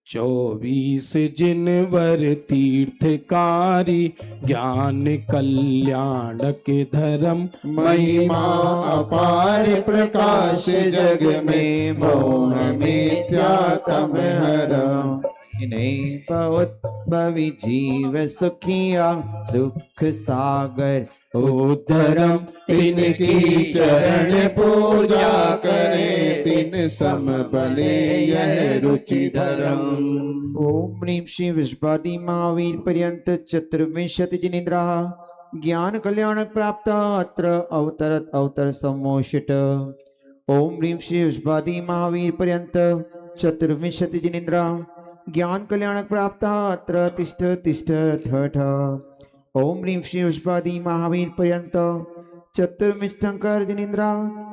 24 जिनवर तीर्थकारी ज्ञान कल्याणक धर्म महिमा अपार प्रकाश जग में मोह मिथ्या तम हरम। इन्हें बहुत भवि जीव सुखिया दुख सागर उद्धरम। तिनकी चरण पूजा करे तिन सम बने यह रुचि धर्म। ओम ह्रीं श्री विश्वादि महावीर पर्यंत चतुर्विंशति जिनेन्द्रा ज्ञान कल्याणक प्राप्त अत्र अवतरत अवतर सम्मोषित। ओम ह्रीं श्री विश्वादि महावीर पर्यंत चतुर्विंशति जिनेन्द्रा ज्ञान कल्याणक प्राप्त अत्र तिष्ठ तिष्ठ ठठ। ओम ह्रीं श्री विश्वादि महावीर पर्यंत चतुर्विंशतिशंकर जिनेन्द्रा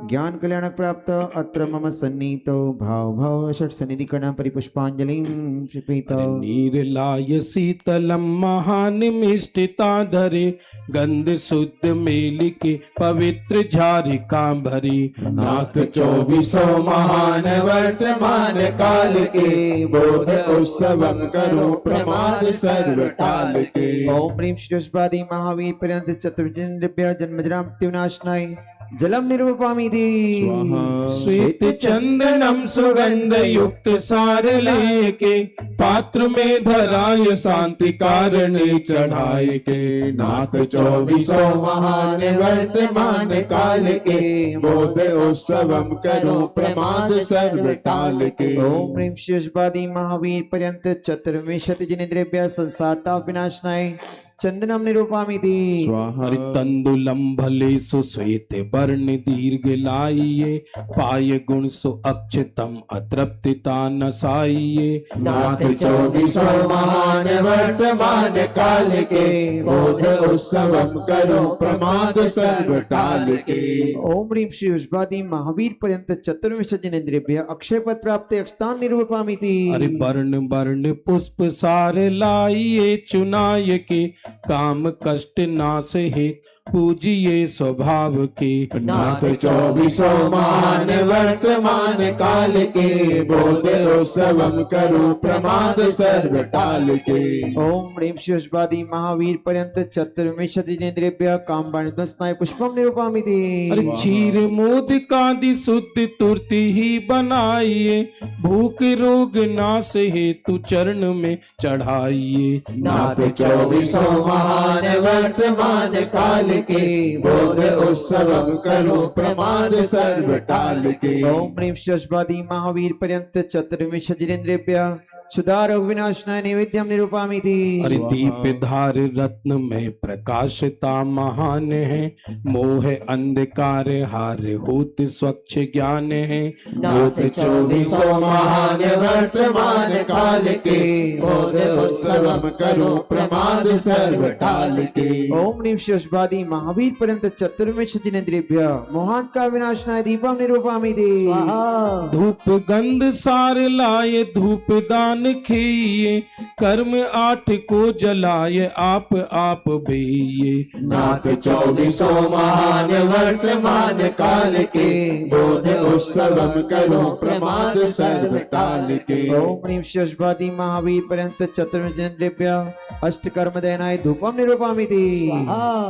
ज्ञान कल्याणक प्राप्त अत्र मम सन्नीतो भाव भाव षट सन्निधि कर्ण परिपुष्पांजलिं क्षिपेत। नीरलाय शीतलम महानिमिष्टिता धरे गंध शुद्ध मेल के पवित्र झारिका भरी। नाथ 24 महान वर्तमान काल के बोध उत्सवम करो प्रमाद सर्व काल के। ओम ह्रीं श्री विश्वादि महावीर पर्यंत चतुर्विंशतिभ्यः जन्मजरा मृत्युनाशनाय जलम निर्वपामीति। श्वेत चंदनम सुगंध युक्त सार लेके पात्र में धराय शांति कारण चढ़ाए के। नाथ 24 महान वर्तमान काल के बोध उत्सवम करो प्रमाद सर्व काल के। ओम ह्रीं श्री विश्वादि महावीर पर्यंत चतुर्विंशति जिनेन्द्रेभ्यः संसारताप विनाशनाय चंदनम निरूपामीति। तंदुलम भले सुश्वेत वर्ण दीर्घ लाइये पाय गुण सु अक्षतम अतृप्तिता नसाइये। नाथ 24 महान वर्तमान काल के बोध उत्सवम करो प्रमाद सर्व काल के। ओम ह्रीं श्री विश्वादि महावीर पर्यंत चतुर्विंशति जिनेन्द्रेभ्यः अक्षय पद प्राप्त अक्षतान निरूपामीति। अरे वर्ण वर्ण पुष्प सार लाइये चुनाय के काम कष्ट नाश है पूजिए स्वभाव के। नाथ 24 महान वर्तमान काल के बोध उत्सवम करो प्रमाद सर्व काल के। ओम ह्रीं श्री विश्वादि महावीर पर्यंत चतुर्विंशति जिनेन्द्रेभ्यः कामवाणिध्वस्ताय पुष्पम निरूपामीति। अरे क्षीर मोदकादि शुद्ध तुरती ही बनाइए भूख रोग नाश हेतु चरण में चढ़ाइए। नाथ 24 महान वर्तमान काल के बोध उत्सवम करो प्रमाद सर्व काल के। ओम ह्रीं श्री विश्वादि महावीर पर्यंत चतुर्विंशति जिनेन्द्रेभ्यः क्षुधा विनाशनाय नैवेद्यम निरूपामीति। अरे दीप धार रत्न में प्रकाशता महान है मोह अंधकार हार होत स्वच्छ ज्ञान है। नाथ 24 महान वर्तमान काल के बोध उत्सवम करो प्रमाद सर्व काल के। ओम ह्रीं श्री विश्वादि महावीर पर्यंत चतुर्विंशति जिनेन्द्रेभ्यः मोहान का विनाशनाय दीपम निरूपामीति। धूप गंध सार लाए धूप दान खेइए कर्म 8 को जलाए आप बेइए। नाथ 24 महान वर्तमान काल के बोध उत्सवम करो प्रमाद सर्व काल के। ओम ह्रीं श्री विश्वादि महावीर पर्यंत चतुर्विंशति जिनेन्द्रेभ्यः अष्टकर्म दयनाय धूपम निरूपामीति।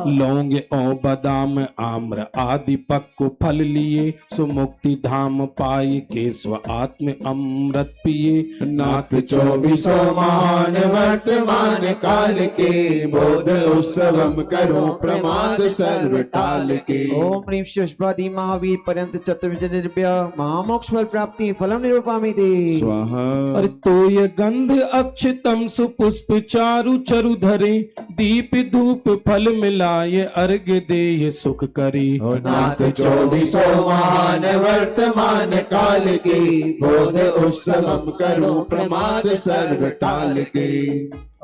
लौंग और बादाम आम्र आदि पक्व फल लिए सुमुक्ति धाम पाए के स्व आत्म अमृत पिए। नाथ नाथ चौबीसों महान वर्तमान काल के बोध उत्सवम करो प्रमाद सर्व टाल के। ओम ह्रीं शुष्पादि महावीर पर्यंत चतुर्विद्य महामोक्ष फल प्राप्ति फलम निरूपामिति। स्वाहा। अरे तोय गंध अक्षतम सुपुष्प चारु चरु धरे दीप धूप फल मिलाए अर्घ देय सुख करे। नाथ चौबीसों महान वर्तमान काल के बोध उत्सवम करो प्रमाद सर्व टाल के।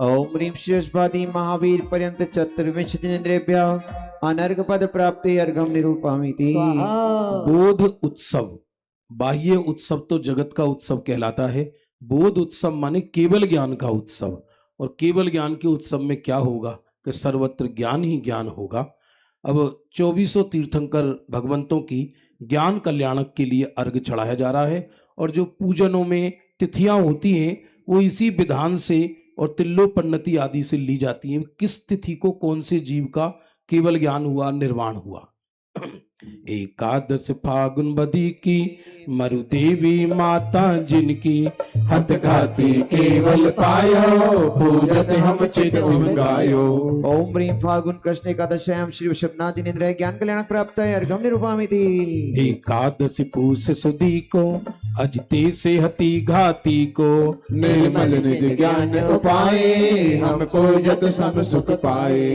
ओम ह्रीं शुष्पादि महावीर पर्यंत चतुर्विंशतिन्द्रिभ्य अनर्घ पद प्राप्ति अर्घम निरूपामिति। बोध उत्सव, बाह्य उत्सव तो जगत का उत्सव कहलाता है। बोध उत्सव माने केवल ज्ञान का उत्सव। और केवल ज्ञान के उत्सव में क्या होगा कि सर्वत्र ज्ञान ही ज्ञान होगा। अब 2400 तीर्थंकर भगवंतों की ज्ञान कल्याणक के लिए अर्घ चढ़ाया जा रहा है। और जो पूजनों में तिथियां होती हैं वो इसी विधान से और तिल्लोपन्नति आदि से ली जाती हैं। किस तिथि को कौन से जीव का केवल ज्ञान हुआ, निर्वाण हुआ। एकादश फागुन बदी की मरुदेवी माता जिनकी हतघाती केवल पायो पूजत हम चित गायो। ओम ह्रीं फागुन कृष्ण एकादश्याम श्री वृषभनाथ निद्रय ज्ञान कल्याण प्राप्त है अर्घम निरूपामिति। एकादश पूष सुदी को अजते से हति घाती को निर्मल निज ज्ञान उपाए हम पूजत सब सुख पाए।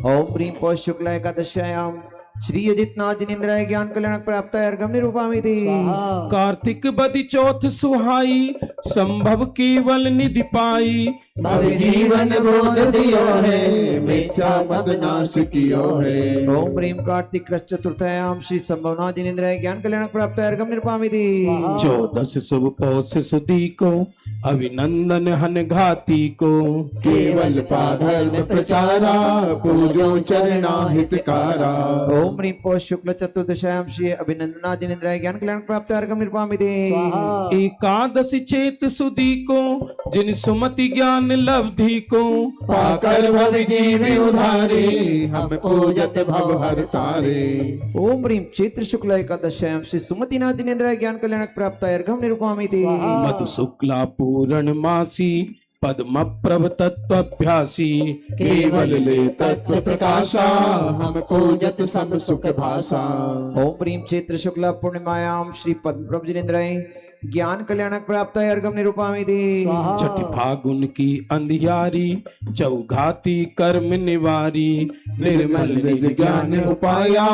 ओम ह्रीं पौष शुक्ल एकादश्याम श्री अजितनाथ जिनेन्द्राय ज्ञान कल्याण प्राप्त है अर्घम निरूपामिति। कार्तिक बदि चौथ सुहाई संभव केवल निधि पाई भव जीवन बोध दियो है मिथ्या मत नाश कियो है। ओम ह्रीं कार्तिक कृष्ण चतुर्थयाम श्री संभवनाथ जिनेन्द्राय ज्ञान कल्याण प्राप्त है अर्घम निरूपामिति। 14 शुभ पौष सुदी को अभिनंदन हन घाती को केवल पाधर्म प्रचारा पूजो चरणा हितकारा। ओम ह्रीं पौष शुक्ल चतुर्दशायाम श्री अभिनंदनाथ जिनेन्द्राय ज्ञान कल्याण प्राप्त है अर्घम निरूपामिति। एकादशी चेत सुदी को जिन सुमति ज्ञान लब्धि को पाकर भव जीव उधारे हम पूजत भव हर तारे। ओम ह्रीं चैत्र शुक्ल एकादश्याम श्री सुमतिनाथ जिनेन्द्राय ज्ञान कल्याण प्राप्त है अर्घम निरूपामिति। मधु शुक्ला पूर्ण मासी पद्म प्रभ तत्वभ्यासी केवल ले तत्व प्रकाशा हम पूजत सब सुख भाषा। ओम ह्रीं चैत्र शुक्ला पूर्णिमायाम श्री पद्म प्रभ जिनेन्द्राय ज्ञान कल्याण प्राप्त है अर्घम निरूपामिति। छठी फागुन की अंधियारी चौघाती कर्म निवारी निर्मल निज ज्ञान उपाया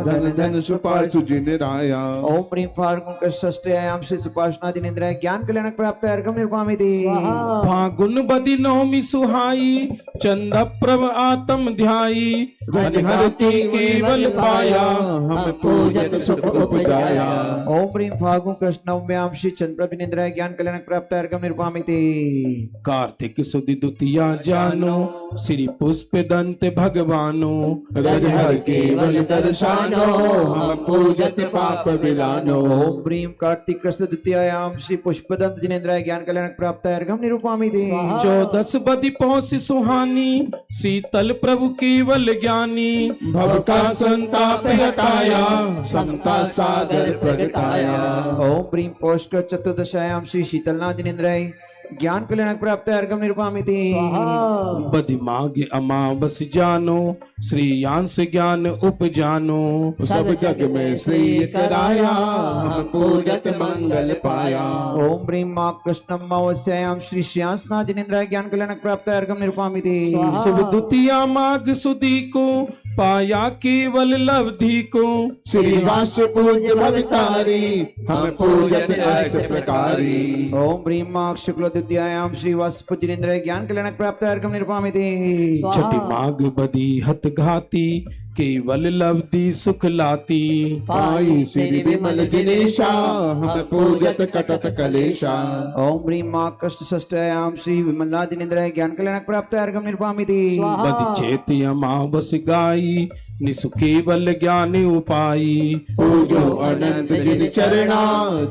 धन धन सुपार सुजिन राया। ओम ह्रीं फागुन के षष्ठयाम श्री सुपार्श्वनाथ जिनेन्द्राय ज्ञान कल्याण प्राप्त है अर्घम निरूपामिति। फागुन बदि नवमी सुहाई चंद प्रभ आत्म ध्याई रजहरती केवल पाया हम पूजत सुख उपजाया। ओम ह्रीं फागुन कृष्ण नवम्याम श्री चंद्र जिनेन्द्राय ज्ञान कल्याण प्राप्त है अर्घम निरूपामिति। कार्तिक सुदी द्वितीया जानो श्री पुष्प दंत भगवानो रजहर केवल दर्शानो हम पूजत पाप बिलानो। ओम ह्रीं कार्तिक कृष्ण द्वितीयायाम श्री पुष्पदंत जिनेन्द्राय ज्ञान कल्याण प्राप्त है अर्घम निरूपामिति। 14 बदि पौष सुहानी शीतल प्रभु केवल ज्ञानी भव का संताप हटाया समता सागर प्रगटाया। ओम ह्रीं पौष चतुर्दशायाम श्री शीतलनाथ जिनेन्द्राय ज्ञान कल्याण प्राप्त है अर्घम निरूपामिति। बदि माघ अमावस जानो श्री यांश ज्ञान उपजानो सब जग में श्री कराया हम पूजत मंगल पाया। ओम ह्रीं माघ कृष्णम अमावस्यायाम श्री श्रेयांसनाथ जिनेन्द्राय ज्ञान कल्याण प्राप्त है अर्घम निरूपामिति। शुभ द्वितीया माघ सुदी को पाया केवल लब्धि को श्रीवास पूज्य भवितारी हम पूजत अष्ट प्रकारी। ओम ह्रीं माघ शुक्ल द्वितीयायाम श्री वासुदेव जिनेन्द्राय ज्ञान कल्याण प्राप्त है अर्घम निरूपामिति। छठी माघ बदी हत घाती केवल लब्धि सुख लाती पाई श्री विमल जिनेशा हम पूजत कटत कलेशा। ओम ह्रीं माघ कृष्ण षष्ठयाम श्री विमलनाथ जिनेन्द्राय ज्ञान कल्याण प्राप्त है अर्घम निरूपामिति। बदि चेत अमावस गाई निसु केवल ज्ञान उपाई। पूजो अनंत जिन चरणा,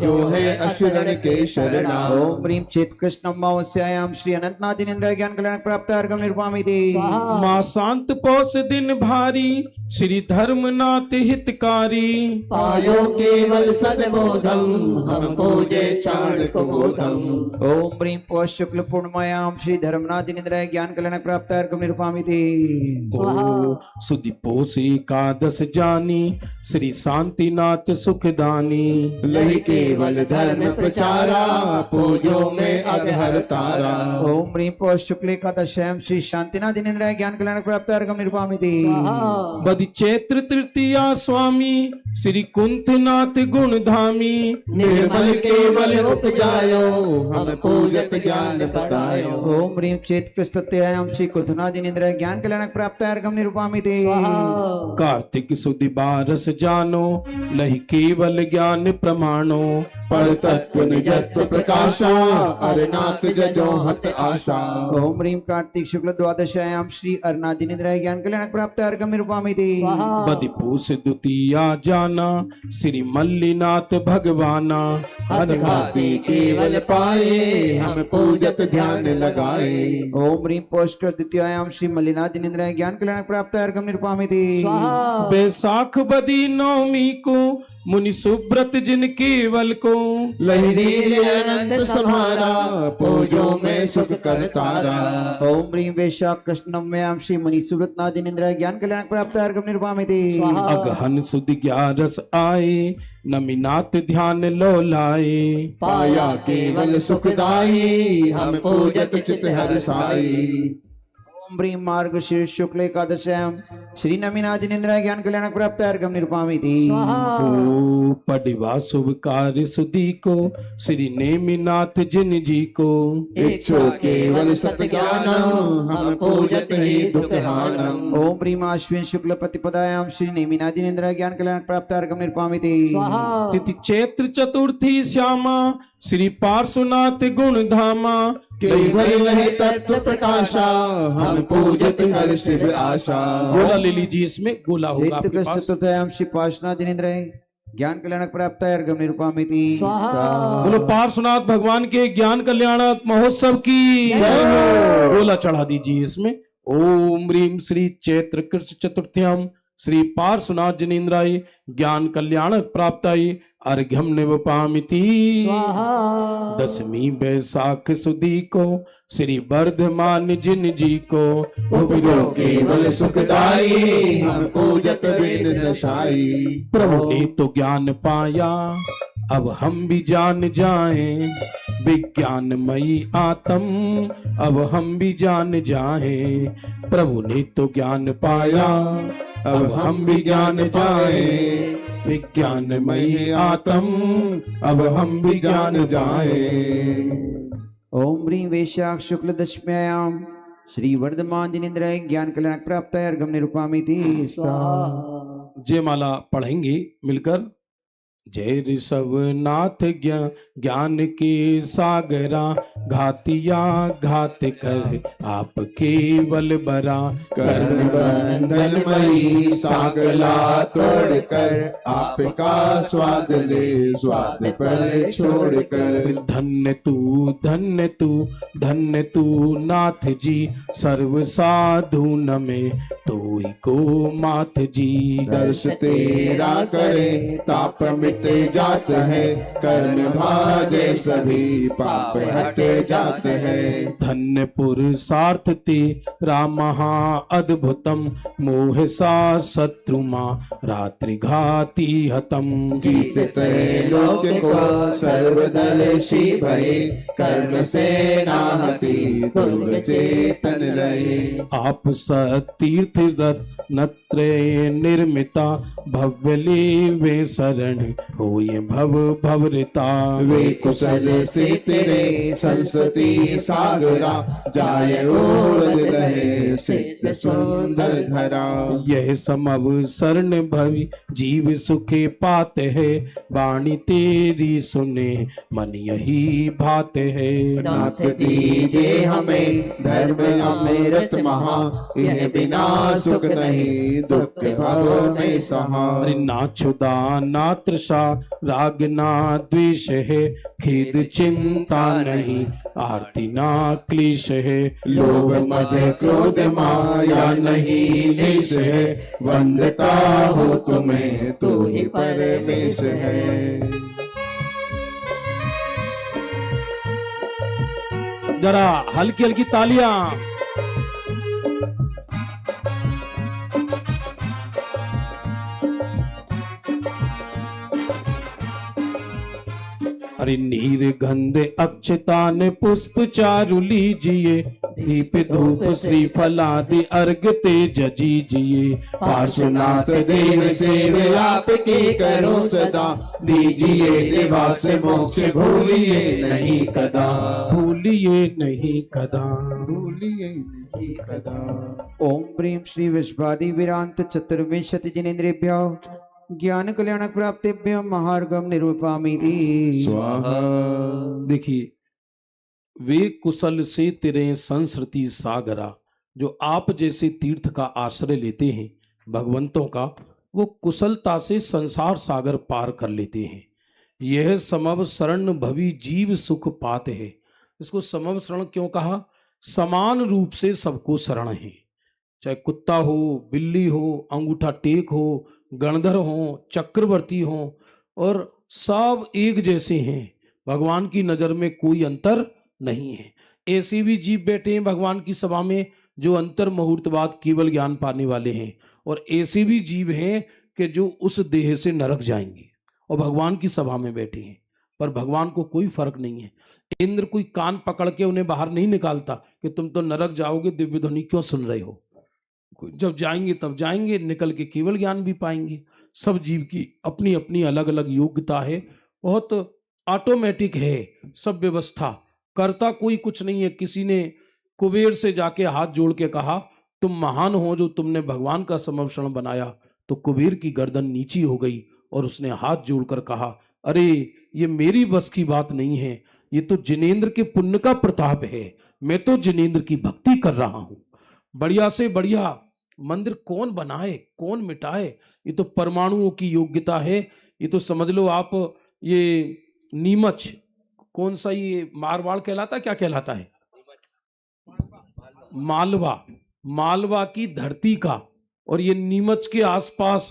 जो है अशरण के शरणा। ओम ह्रीं चेत कृष्णम मावस्यायाम श्री अनंतनाथ जिनेन्द्र ज्ञान कल्याण प्राप्त अर्घम निर्वामिति। माँ शांत पौष दिन भारी, श्री धर्मनाथ हितकारी। पायो केवल सदबोधम, हम पूजे चाणक बोधम। ओम ह्रीं पौष शुक्ल पूर्णिमायाम श्री धर्मनाथ जिनेन्द्र ज्ञान कल्याण प्राप्त अर्घम निर्वामिति। ओ सुदि पोष एकादश जानी, श्री शांतिनाथ सुखदानी। लही केवल धर्म प्रचारा, पूजो में अघहर तारा। ओम ह्रीं पौष शुक्ल एकादश्याम श्री शांतिनाथ जिनेन्द्र ज्ञान कल्याण प्राप्त अर्घम निर्वामिति। बदि चैत्र तृतीया स्वामी, श्री कुंथनाथ गुणधामी। निर्मल केवल उपजायो, हम पूजत ज्ञान बतायो। ओम ह्रीं चेत कृष्णत्यायाम श्री कुंथनाथ जिनेन्द्र ज्ञान कल्याण प्राप्त अर्घम निर्वामिति। कार्तिक सुदि बारस जानो, लही केवल ज्ञान प्रमाणो। पर तत्व निजत्व प्रकाशा, अरनाथ जजो हत आशा। ओम ह्रीं कार्तिक शुक्ल द्वादशायाम श्री अरनाथ जिनेन्द्र ज्ञान कल्याण प्राप्त अर्घम निर्वामिति। बदि पूष द्वितीया जाना, श्री मल्लिनाथ भगवाना। हतघाती केवल पाए, हम पूजत ध्यान लगाए। ओम ह्रीं पौष्कर द्वितीयायाम श्री मल्लिनाथ जिनेन्द्र ज्ञान कल्याण प्राप्त अर्घम निर्वामिति। बैसाख बदी नवमी को, मुनि सुब्रत जिन केवल को। लहरी अनंत समारा, पूजो में सुख कर तारा। ओम ह्रीं वैशाख कृष्ण नवम्याम श्री मुनि सुब्रतनाथ जिनेन्द्र ज्ञान कल्याण प्राप्त अर्घम निर्वामिति। अगहन सुदि ग्यारस आए, नमिनाथ ध्यान लो लाए। पाया केवल सुखदाई, हम पूजत चित हर्षाई। ओम ह्रीं मार्गशीर्ष शुक्ल एकादश्याम श्री नमिनाथ जिनेन्द्र ज्ञान कल्याण प्राप्त अर्घम निर्वामिति। ओ पडिवा शुभ कार्य सुदी को, श्री नेमिनाथ जिन जी को। इच्छो केवल सत ज्ञानम, हम पूजत ही दुखहानम। ओम ह्रीं आश्विन शुक्ल प्रतिपदायाम श्री नेमिनाथ जिनेन्द्र ज्ञान कल्याण प्राप्त अर्घम निर्वामिति। तिथि चैत्र चतुर्थी श्यामा, श्री पार्श्वनाथ गुणधामा। केवल लहे तत्व प्रकाशा, हम पूजत कर शिव आशा। गोला ले लीजिए, इसमें गोला होगा चैत्र आपके कृष्ण पास। चतुर्थायाम श्री पार्श्वनाथ जिनेन्द्र ज्ञान कल्याण प्राप्त अर्घम निर्वामिति। बोलो पार्श्वनाथ भगवान के ज्ञान कल्याणक महोत्सव की गोला चढ़ा दीजिए इसमें। ओम ह्रीं श्री चैत्र कृष्ण चतुर्थ्याम श्री पार्श्वनाथ जिनेन्द्राय ज्ञान कल्याणक प्राप्ताय अर्घ्यम निवपामिति। दसवीं बैसाख सुदी को, श्री वर्धमान जिन जी को। उपजो केवल सुखदाई, हम पूजत बिन दशाई। प्रभु ने तो ज्ञान पाया, अब हम भी जान जाएं। विज्ञानमयी आत्म, अब हम भी जान जाएं। प्रभु ने तो ज्ञान पाया, अब हम भी ज्ञान जाए। विज्ञानमयी आत्म, अब हम भी जान जाए। ओम ह्रीं वैशाख शुक्ल दशम्यायाम श्री वर्धमान जिनेन्द्र ज्ञान कल्याण प्राप्त अर्घम निर्वामिति। जयमाला पढ़ेंगे मिलकर। जय ऋषभ नाथ ज्ञान के सागरा, घातिया घात कर आप केवल बरा। कर्ण बंधन मई सागला तोड़ कर, आपका स्वाद ले स्वाद पर छोड़ कर। धन्य तू धन्य तू धन्य तू नाथ जी, सर्व साधु नमे तो ही को माथ जी। दर्श तेरा करे ताप मिट जात है, कर्म भाजे सभी पाप हट जाते हैं। धन्य पुरुषार्थ ते रामहा अद्भुतम, मोह सा शत्रुमा रात्रि घाती हतम। जीतते लोक को सर्वदल शी भये, कर्म से नाहती दुर्ग चेतन रहे। आप सतीर्थ रत्नत्रय निर्मिता, भव्य वे शरण हो ये भव भवरिता। वे कुशल से तेरे संसती सागरा, जाए ओर लहे सिद्ध सुंदर धरा। यह समव शरण भवि जीव सुखे पाते है, वाणी तेरी सुने मन यही भाते है। नाथ दीजिए हमें धर्म अमृत महा, इन्हें बिना सुख नहीं दुख भव में सहा। अरे ना क्षुदा ना तृषा राग ना द्वेष है, खेद चिंता नहीं आरती ना क्लेश है। लोभ मद क्रोध माया नहीं लेश है, वंदता हो तुम्हें तो ही परमेश है। जरा हल्की हल्की तालियां। अरे नीर गंध अक्षतान पुष्प चारु लीजिए, दीप धूप श्रीफलादि अर्घ तेज जीजिए। पार्श्वनाथ देव सेव आपकी करो सदा, दीजिए निवास मोक्ष भूलिए नहीं कदा। भूलिए नहीं कदा। भूलिए नहीं कदा। ओम प्रीम श्री विश्वादि विरांत चतुर्विंशति जिनेन्द्रेभ्यो ज्ञान कल्याण प्राप्तिभ्यो महार्गम निरूपामीति स्वाहा। देखिए, वे कुशल से तेरे संस्कृति सागरा, जो आप जैसे तीर्थ का आश्रय लेते हैं भगवंतों का, वो कुशलता से संसार सागर पार कर लेते हैं। यह समव शरण भवि जीव सुख पाते है। इसको समव शरण क्यों कहा? समान रूप से सबको शरण है, चाहे कुत्ता हो, बिल्ली हो, अंगूठा टेक हो, गणधर हो, चक्रवर्ती हो, और सब एक जैसे हैं। भगवान की नजर में कोई अंतर नहीं है। ऐसे भी जीव बैठे हैं भगवान की सभा में जो अंतर मुहूर्त बाद केवल ज्ञान पाने वाले हैं, और ऐसे भी जीव हैं कि जो उस देह से नरक जाएंगे और भगवान की सभा में बैठे हैं, पर भगवान को कोई फर्क नहीं है। इंद्र कोई कान पकड़ के उन्हें बाहर नहीं निकालता कि तुम तो नरक जाओगे, दिव्य ध्वनि क्यों सुन रहे हो। जब जाएंगे तब जाएंगे, निकल के केवल ज्ञान भी पाएंगे। सब जीव की अपनी अपनी अलग अलग योग्यता है, बहुत ऑटोमेटिक है सब व्यवस्था, करता कोई कुछ नहीं है। किसी ने कुबेर से जाके हाथ जोड़ के कहा तुम महान हो जो तुमने भगवान का समर्पण बनाया, तो कुबेर की गर्दन नीची हो गई और उसने हाथ जोड़कर कहा अरे ये मेरी बस की बात नहीं है, ये तो जिनेंद्र के पुण्य का प्रताप है, मैं तो जिनेंद्र की भक्ति कर रहा हूं। बढ़िया से बढ़िया मंदिर कौन बनाए कौन मिटाए, ये तो परमाणुओं की योग्यता है। ये तो समझ लो आप, ये नीमच कौन सा, ये मारवाड़ कहलाता, क्या कहलाता है, मालवा, मालवा की धरती का, और ये नीमच के आसपास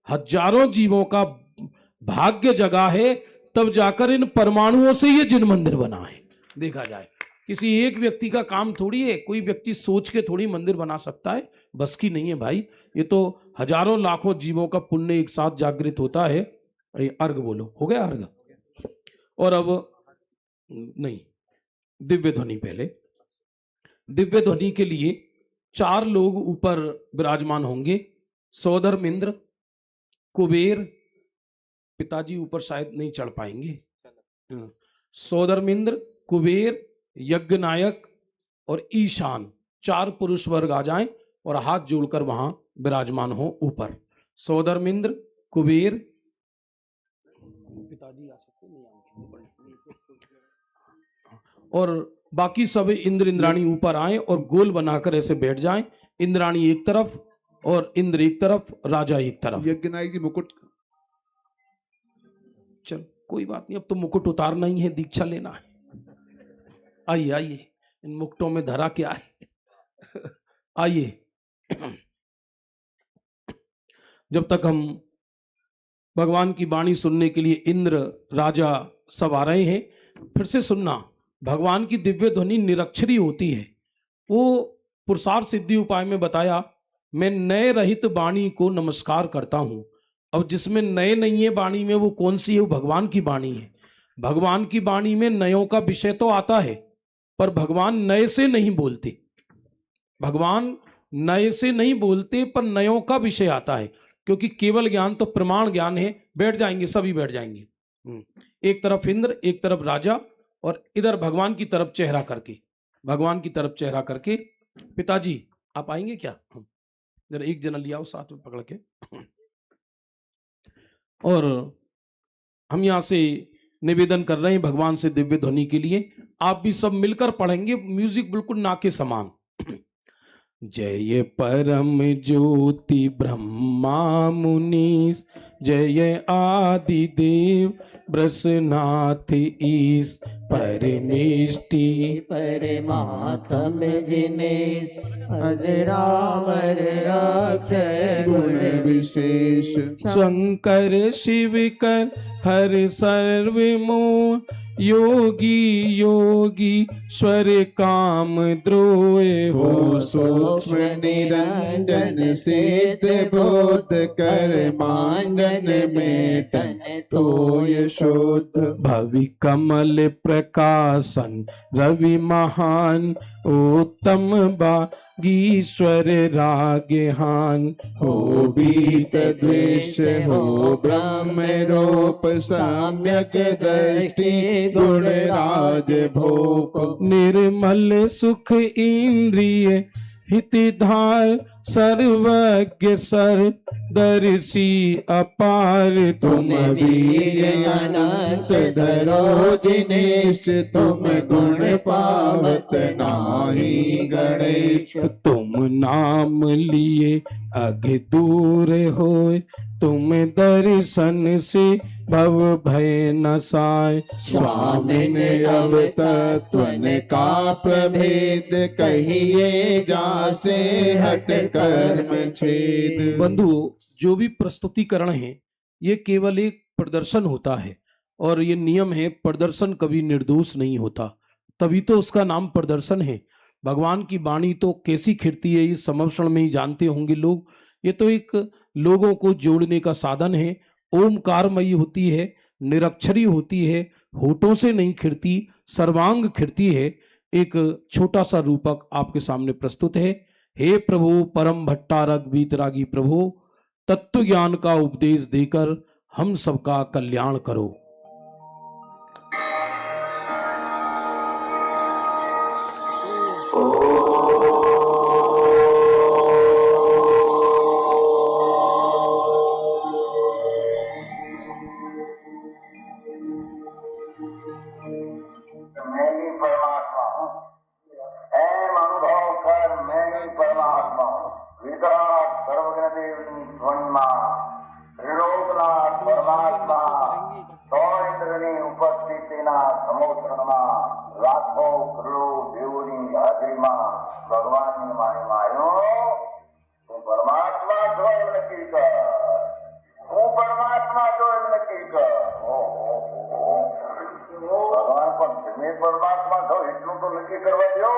हजारों जीवों का भाग्य जगा है, तब जाकर इन परमाणुओं से ये जिन मंदिर बना है। देखा जाए किसी एक व्यक्ति का काम थोड़ी है, कोई व्यक्ति सोच के थोड़ी मंदिर बना सकता है, बस की नहीं है भाई। ये तो हजारों लाखों जीवों का पुण्य एक साथ जागृत होता है। अर्घ बोलो, हो गया अर्घ? और अब नहीं, दिव्य ध्वनि पहले। दिव्य ध्वनि के लिए 4 लोग ऊपर विराजमान होंगे, सौधर्मेंद्र, कुबेर, पिताजी ऊपर शायद नहीं चढ़ पाएंगे, सौधर्मेंद्र, कुबेर, यज्ञनायक और ईशान, 4 पुरुष वर्ग आ जाएं और हाथ जोड़कर वहां विराजमान हो ऊपर। सौधर्मेंद्र, कुबेर, पिताजी आ सकते नहीं और बाकी सब इंद्र इंद्राणी ऊपर आए और गोल बनाकर ऐसे बैठ जाएं, इंद्राणी एक तरफ और इंद्र एक तरफ, राजा एक तरफ। यज्ञनायक जी मुकुट, चल कोई बात नहीं, अब तो मुकुट उतारना ही है, दीक्षा लेना है। आइए आइए, इन मुकुटों में धरा क्या है, आइए। जब तक हम भगवान की वाणी सुनने के लिए इंद्र राजा सब आ रहे हैं, फिर से सुनना, भगवान की दिव्य ध्वनि निरक्षरी होती है। वो पुरुषार्थ सिद्धि उपाय में बताया, मैं नए रहित वाणी को नमस्कार करता हूं। अब जिसमें नए नहीं है वाणी में, वो कौन सी है? वो भगवान की वाणी है। भगवान की वाणी में नयों का विषय तो आता है, पर भगवान नए से नहीं बोलते, भगवान नए से नहीं बोलते, पर नयों का विषय आता है। क्योंकि केवल ज्ञान तो प्रमाण ज्ञान है। बैठ जाएंगे, सभी बैठ जाएंगे। एक तरफ इंद्र, एक तरफ राजा, और इधर भगवान की तरफ चेहरा करके, भगवान की तरफ चेहरा करके। पिताजी आप आएंगे क्या? जरा एक जना लिया साथ में पकड़ के। और हम यहां से निवेदन कर रहे हैं भगवान से दिव्य ध्वनि के लिए। आप भी सब मिलकर पढ़ेंगे, म्यूजिक बिल्कुल ना के समान। जय परम ज्योति ब्रह्मा मुनीश, जय आदि देव ब्रसनाथ ईश, परमेष्टि परमात्म जिने अजरामर अक्षय गुण विशेष शंकर शिव कर हर सर्वमोह, योगी योगी स्वर काम द्रोह हो सूक्ष्म निरंजन सिद्ध बोध कर मांगन में टन तो ये शुद्ध भवि कमल प्रकाशन रवि महान, उत्तम बागीश्वर रागहान। हो बीत द्वेष हो ब्रह्म रूप सम्यक दृष्टि गुण राज भूप निर्मल सुख इंद्रिय हितधार, सर्वज्ञ सर दर्शी अपार। तुम वीर अनंत धरो जिनेश, तुम गुण पावत नाही गणेश। तुम नाम लिए अघ दूर होय, तुम दर्शन से भव भय नसाय। स्वामिन अब तत्वन का प्रभेद, कहिए जासे हट कर्म छेद। बंधुओं, जो भी प्रस्तुतिकरण है ये केवल एक प्रदर्शन होता है, और ये नियम है, प्रदर्शन कभी निर्दोष नहीं होता, तभी तो उसका नाम प्रदर्शन है। भगवान की वाणी तो कैसी खिड़ती है, इस समर्षण में ही जानते होंगे लोग। ये तो एक लोगों को जोड़ने का साधन है। ओमकारमयी होती है, निरक्षरी होती है, होठों से नहीं खिड़ती, सर्वांग खिड़ती है। एक छोटा सा रूपक आपके सामने प्रस्तुत है। हे प्रभु परम भट्टारक वीतरागी प्रभु, तत्व ज्ञान का उपदेश देकर हम सबका कल्याण करो। ભગવાનની મારી માયો તું પરમાત્મા છો એમ નક્કી કર, હું પરમાત્મા છો એમ નક્કી કર। ભગવાન પણ તમે પરમાત્મા છો એટલું તો નક્કી કરવા દો।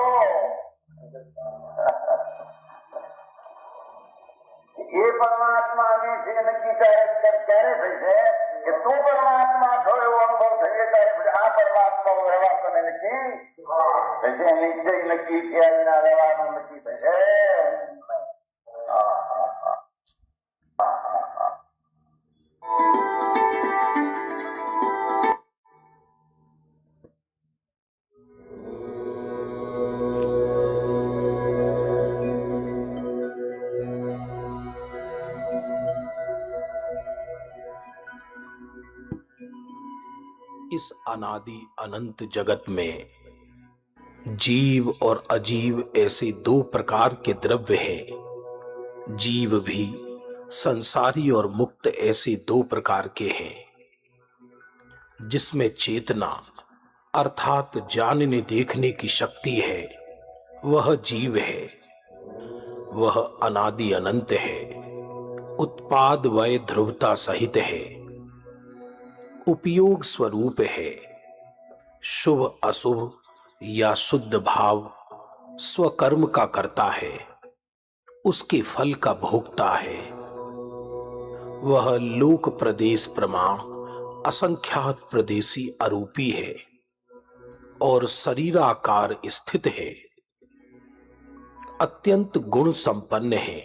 એ પરમાત્મા ને જે નક્કી ક્યારે થઈ છે કે તું પરમાત્મા છો એવો અનુભવ થઈએ ત્યારે આ પરમાત્મા રહેવા તને નક્કી થશે। નિશ્ચય નક્કી થયા વિના રહેવાનું નક્કી થશે। इस अनादि अनंत जगत में जीव और अजीव ऐसे दो प्रकार के द्रव्य हैं। जीव भी संसारी और मुक्त ऐसे दो प्रकार के हैं। जिसमें चेतना अर्थात जानने देखने की शक्ति है वह जीव है। वह अनादि अनंत है, उत्पाद वय ध्रुवता सहित है, उपयोग स्वरूप है, शुभ अशुभ या शुद्ध भाव स्वकर्म का करता है, उसके फल का भोगता है। वह लोक प्रदेश प्रमाण असंख्यात प्रदेशी अरूपी है और शरीराकार स्थित है, अत्यंत गुण संपन्न है,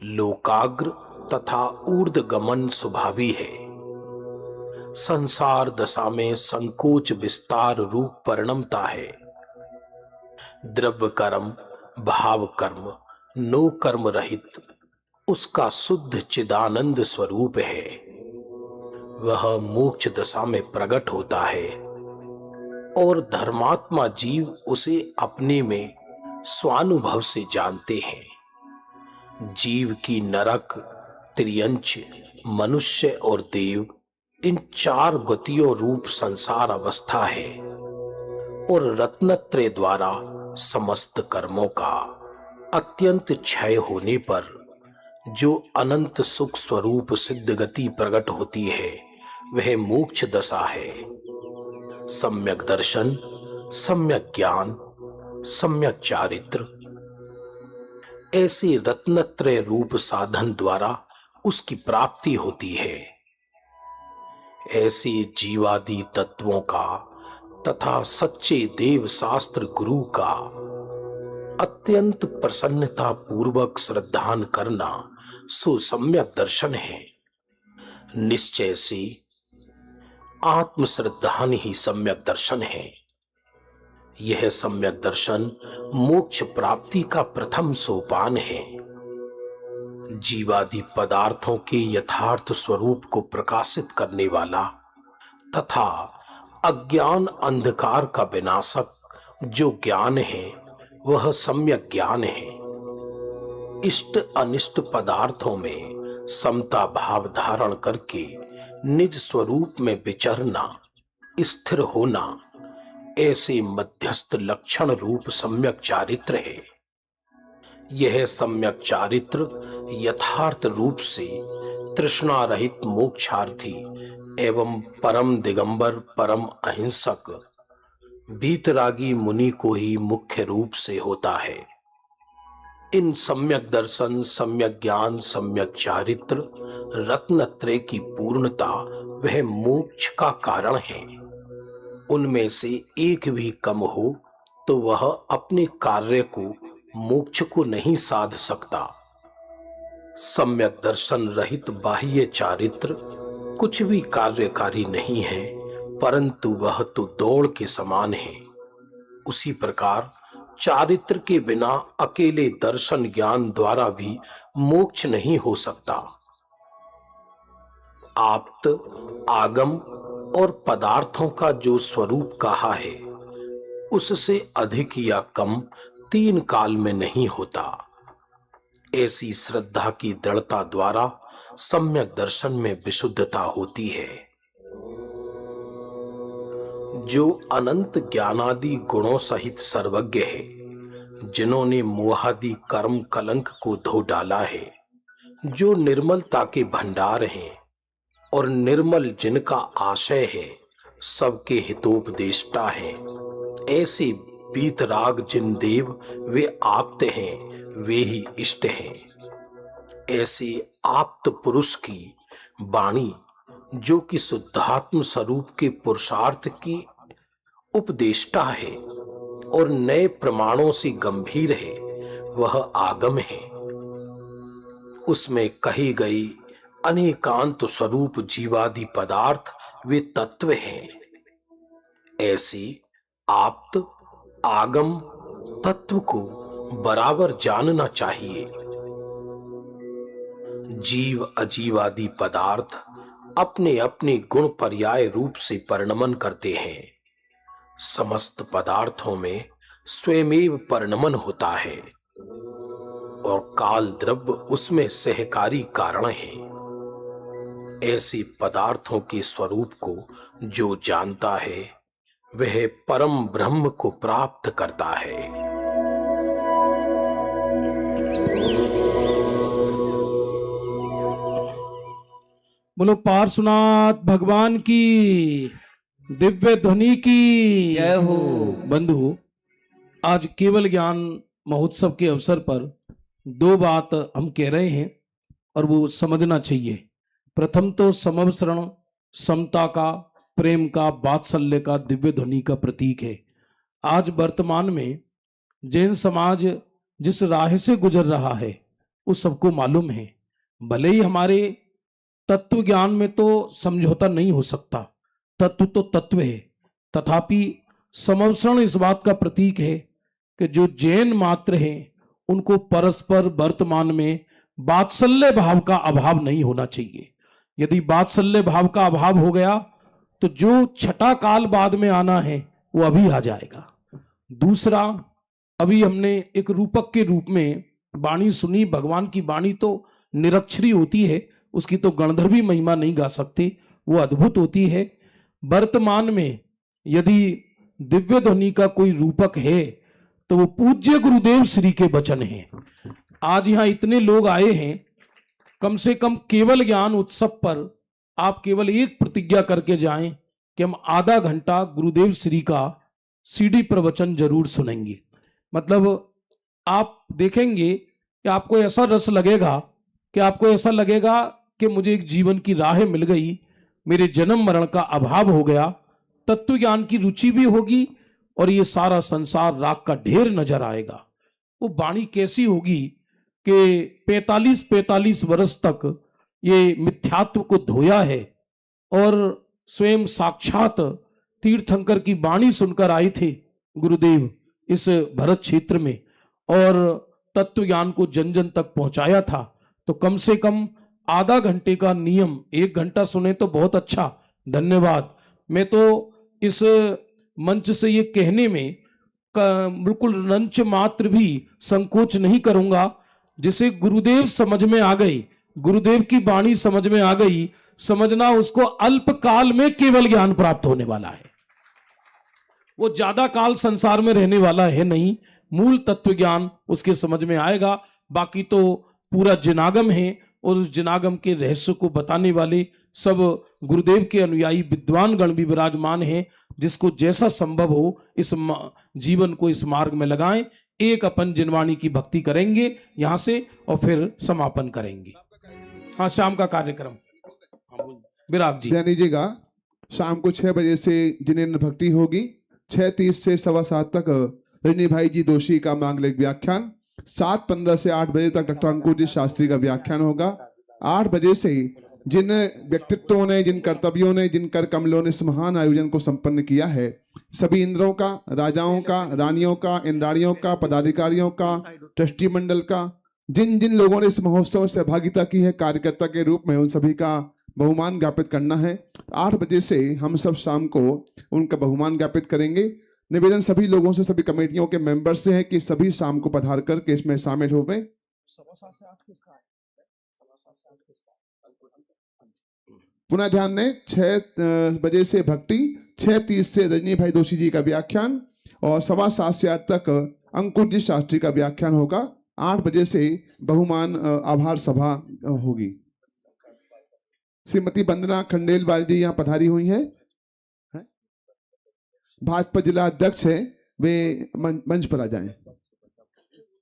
लोकाग्र तथा ऊर्ध्वगमन स्वभावी है। संसार दशा में संकोच विस्तार रूप परिणमता है। द्रव्य कर्म भाव कर्म नो कर्म रहित उसका शुद्ध चिदानंद स्वरूप है। वह मोक्ष दशा में प्रकट होता है और धर्मात्मा जीव उसे अपने में स्वानुभव से जानते हैं। जीव की नरक, त्रियंच, मनुष्य और देव इन चार गतियों रूप संसार अवस्था है और रत्नत्रय द्वारा समस्त कर्मों का अत्यंत क्षय होने पर जो अनंत सुख स्वरूप सिद्ध गति प्रकट होती है वह मोक्ष दशा है। सम्यक दर्शन, सम्यक ज्ञान, सम्यक चारित्र ऐसे रत्नत्रय रूप साधन द्वारा उसकी प्राप्ति होती है। ऐसे जीवादि तत्वों का तथा सच्चे देव शास्त्र गुरु का अत्यंत प्रसन्नता पूर्वक श्रद्धान करना सुसम्यक दर्शन है। निश्चय से आत्म श्रद्धान ही सम्यक दर्शन है। यह सम्यक दर्शन मोक्ष प्राप्ति का प्रथम सोपान है। जीवादि पदार्थों के यथार्थ स्वरूप को प्रकाशित करने वाला तथा अज्ञान अंधकार का विनाशक जो ज्ञान है वह सम्यक ज्ञान है। इष्ट अनिष्ट पदार्थों में समता भाव धारण करके निज स्वरूप में विचरना, स्थिर होना ऐसे मध्यस्थ लक्षण रूप सम्यक चारित्र है। यह सम्यक चारित्र यथार्थ रूप से तृष्णा रहित मोक्षार्थी एवं परम दिगंबर परम अहिंसक वीतरागी मुनि को ही मुख्य रूप से होता है। इन सम्यक दर्शन, सम्यक ज्ञान, सम्यक चारित्र रत्नत्रय की पूर्णता वह मोक्ष का कारण है। उनमें से एक भी कम हो तो वह अपने कार्य को मोक्ष को नहीं साध सकता। सम्यक दर्शन रहित बाह्य चारित्र कुछ भी कार्यकारी नहीं है, परंतु वह तो दौड़ के समान है। उसी प्रकार चारित्र के बिना अकेले दर्शन ज्ञान द्वारा भी मोक्ष नहीं हो सकता। आप्त, आगम और पदार्थों का जो स्वरूप कहा है उससे अधिक या कम तीन काल में नहीं होता। ऐसी श्रद्धा की दृढ़ता द्वारा सम्यक दर्शन में विशुद्धता होती है। जो अनंत ज्ञानादि गुणों सहित सर्वज्ञ है, जिन्होंने मोहादि कर्म कलंक को धो डाला है, जो निर्मलता के भंडार हैं और निर्मल जिनका आशय है, सबके हितोपदेष्टा हैं, ऐसे वीतराग जिन देव वे आप्त हैं वे ही इष्ट हैं। ऐसे आप्त पुरुष की वाणी जो कि शुद्धात्म स्वरूप के पुरुषार्थ की उपदेष्टा है और नए प्रमाणों से गंभीर है, वह आगम है। उसमें कही गई अनेकांत स्वरूप जीवादि पदार्थ वे तत्व हैं। ऐसी आप्त आगम तत्व को बराबर जानना चाहिए। जीव अजीवादि पदार्थ अपने अपने गुण पर्याय रूप से परिणमन करते हैं। समस्त पदार्थों में स्वयमेव परिणमन होता है और काल द्रव्य उसमें सहकारी कारण है। ऐसे पदार्थों के स्वरूप को जो जानता है वह परम ब्रह्म को प्राप्त करता है। बोलो पार्श्वनाथ भगवान की दिव्य ध्वनि की जय हो। बंधु, आज केवल ज्ञान महोत्सव के अवसर पर दो बात हम कह रहे हैं और वो समझना चाहिए। प्रथम तो समवसरण, समता का, प्रेम का, वात्सल्य का दिव्य ध्वनि का प्रतीक है। आज वर्तमान में जैन समाज जिस राह से गुजर रहा है वो सबको मालूम है। भले ही हमारे तत्व ज्ञान में तो समझौता नहीं हो सकता, तत्व तो तत्व है, तथापि समवसरण इस बात का प्रतीक है कि जो जैन मात्र हैं उनको परस्पर वर्तमान में वात्सल्य भाव का अभाव नहीं होना चाहिए। यदि वात्सल्य भाव का अभाव हो गया तो जो छठा काल बाद में आना है वो अभी आ जाएगा। दूसरा, अभी हमने एक रूपक के रूप में वाणी सुनी। भगवान की वाणी तो निरक्षरी होती है, उसकी तो गणधर्वी महिमा नहीं गा सकते, वो अद्भुत होती है। वर्तमान में यदि दिव्य ध्वनि का कोई रूपक है तो वो पूज्य गुरुदेव श्री के वचन हैं। आज यहां इतने लोग आए हैं, कम से कम केवल ज्ञान उत्सव पर आप केवल एक प्रतिज्ञा करके जाएं कि हम आधा घंटा गुरुदेव श्री का सीडी प्रवचन जरूर सुनेंगे। मतलब आप देखेंगे कि आपको ऐसा रस लगेगा कि आपको ऐसा लगेगा कि मुझे एक जीवन की राह मिल गई, मेरे जन्म मरण का अभाव हो गया, तत्व ज्ञान की रुचि भी होगी और ये सारा संसार राख का ढेर नजर आएगा। वो वाणी कैसी होगी कि 45 वर्ष तक ये मिथ्यात्व को धोया है और स्वयं साक्षात तीर्थंकर की वाणी सुनकर आए थे गुरुदेव इस भरत क्षेत्र में और तत्व ज्ञान को जन जन तक पहुंचाया था। तो कम से कम आधा घंटे का नियम, 1 घंटा सुने तो बहुत अच्छा, धन्यवाद। मैं तो इस मंच से ये कहने में बिल्कुल रंच मात्र भी संकोच नहीं करूंगा, जिसे गुरुदेव समझ में आ गई, गुरुदेव की वाणी समझ में आ गई, समझना उसको अल्प काल में केवल ज्ञान प्राप्त होने वाला है। वो ज्यादा काल संसार में रहने वाला है नहीं, मूल तत्व ज्ञान उसके समझ में आएगा। बाकी तो पूरा जिनागम है और उस जिनागम के रहस्य को बताने वाले सब गुरुदेव के अनुयायी विद्वान गण भी विराजमान हैं, जिसको जैसा संभव हो इस जीवन को इस मार्ग में लगाएं। एक अपन जिनवाणी की भक्ति करेंगे यहां से और फिर समापन करेंगे। हाँ, शाम का कार्यक्रम विराग जी ध्यान दीजिएगा, शाम को 6 बजे से जिनेन्द्र भक्ति होगी, 6:30 से 7:15 तक रजनी भाई जी दोषी का मांगलिक व्याख्यान, 7:15 से 8 बजे तक डॉक्टर अंकुर जी शास्त्री का व्याख्यान होगा। 8 बजे से जिन व्यक्तित्वों ने, जिन कर्तव्यों ने, जिन कर कमलों ने इस महान आयोजन को संपन्न किया है, सभी इंद्रों का, राजाओं का, रानियों का, इंद्राणियों का, पदाधिकारियों का, ट्रस्टी मंडल का, जिन जिन लोगों ने इस महोत्सव में सहभागिता की है कार्यकर्ता के रूप में, उन सभी का बहुमान ज्ञापित करना है। 8 बजे से हम सब शाम को उनका बहुमान ज्ञापित करेंगे। निवेदन सभी लोगों से, सभी कमेटियों के मेंबर से है कि सभी शाम को पधार करके इसमें शामिल हो गए। पुनः ध्यान दें, 6 बजे से भक्ति, 6:30 से रजनी भाई दोषी जी का व्याख्यान और 7:15 से 8 तक अंकुर जी शास्त्री का व्याख्यान होगा। 8 बजे से बहुमान आभार सभा होगी। श्रीमती वंदना खंडेलवाल जी यहाँ पधारी हुई हैं, भाजपा जिला अध्यक्ष है, वे मंच पर आ जाएं,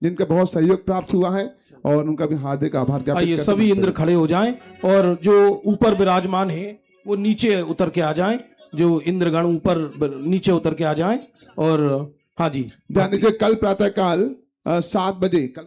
जिनका बहुत सहयोग प्राप्त हुआ है और उनका भी हार्दिक आभार ज्ञापित करते हैं। सभी इंद्र खड़े हो जाएं और जो ऊपर विराजमान है वो नीचे उतर के आ जाएं, जो इंद्रगण ऊपर नीचे उतर के आ जाएं। और हाँ जी, ध्यान दीजिए, कल प्रातः काल 7 बजे, कल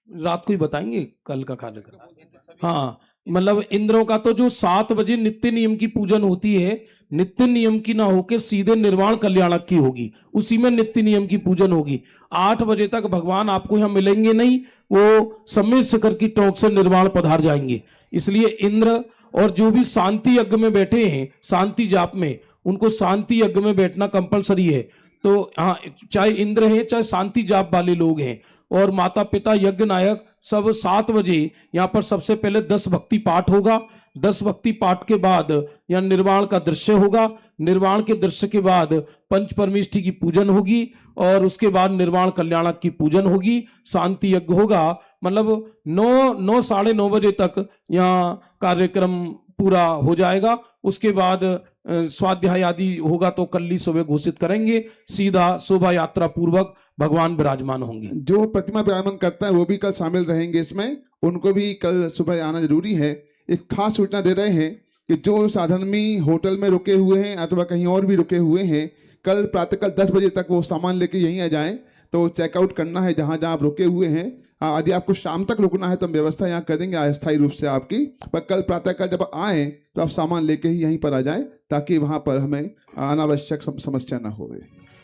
रात को ही बताएंगे कल का कार्यक्रम। हाँ, मतलब इंद्रों का तो जो 7 बजे नित्य नियम की पूजन होती है, नित्य नियम की ना होके सीधे निर्वाण कल्याणक की होगी, उसी में नित्य नियम की पूजन होगी। 8 बजे तक भगवान आपको यहाँ मिलेंगे नहीं, वो समय शिखर की टोक से निर्वाण पधार जाएंगे। इसलिए इंद्र और जो भी शांति यज्ञ में बैठे हैं, शांति जाप में, उनको शांति यज्ञ में बैठना कंपलसरी है। तो हाँ, चाहे इंद्र हैं चाहे शांति जाप वाले लोग हैं और माता पिता यज्ञ नायक सब 7 बजे यहाँ पर सबसे पहले 10 भक्ति पाठ होगा। 10 भक्ति पाठ के बाद यहाँ निर्वाण का दृश्य होगा। निर्वाण के दृश्य के बाद पंच परमेष्ठी की पूजन होगी और उसके बाद निर्वाण कल्याणक की पूजन होगी, शांति यज्ञ होगा। मतलब 9 साढ़े 9 बजे तक यहाँ कार्यक्रम पूरा हो जाएगा। उसके बाद स्वाध्याय आदि होगा तो कल ही सुबह घोषित करेंगे। सीधा शोभा यात्रा पूर्वक भगवान विराजमान होंगे। जो प्रतिमा विराजमान करता है वो भी कल शामिल रहेंगे इसमें, उनको भी कल सुबह आना जरूरी है। एक खास सूचना दे रहे हैं कि जो साधर्मी होटल में रुके हुए हैं अथवा कहीं और भी रुके हुए हैं, कल प्रातःकाल 10 बजे तक वो सामान लेके यहीं आ जाएं। तो चेकआउट करना है जहाँ जहाँ आप रुके हुए हैं, यदि आपको शाम तक रुकना है तो हम व्यवस्था यहाँ करेंगे अस्थायी रूप से आपकी, पर कल प्रातःकाल जब आए तो आप सामान लेके ही यहीं पर आ जाएं ताकि वहां पर हमें अनावश्यक समस्या ना हो।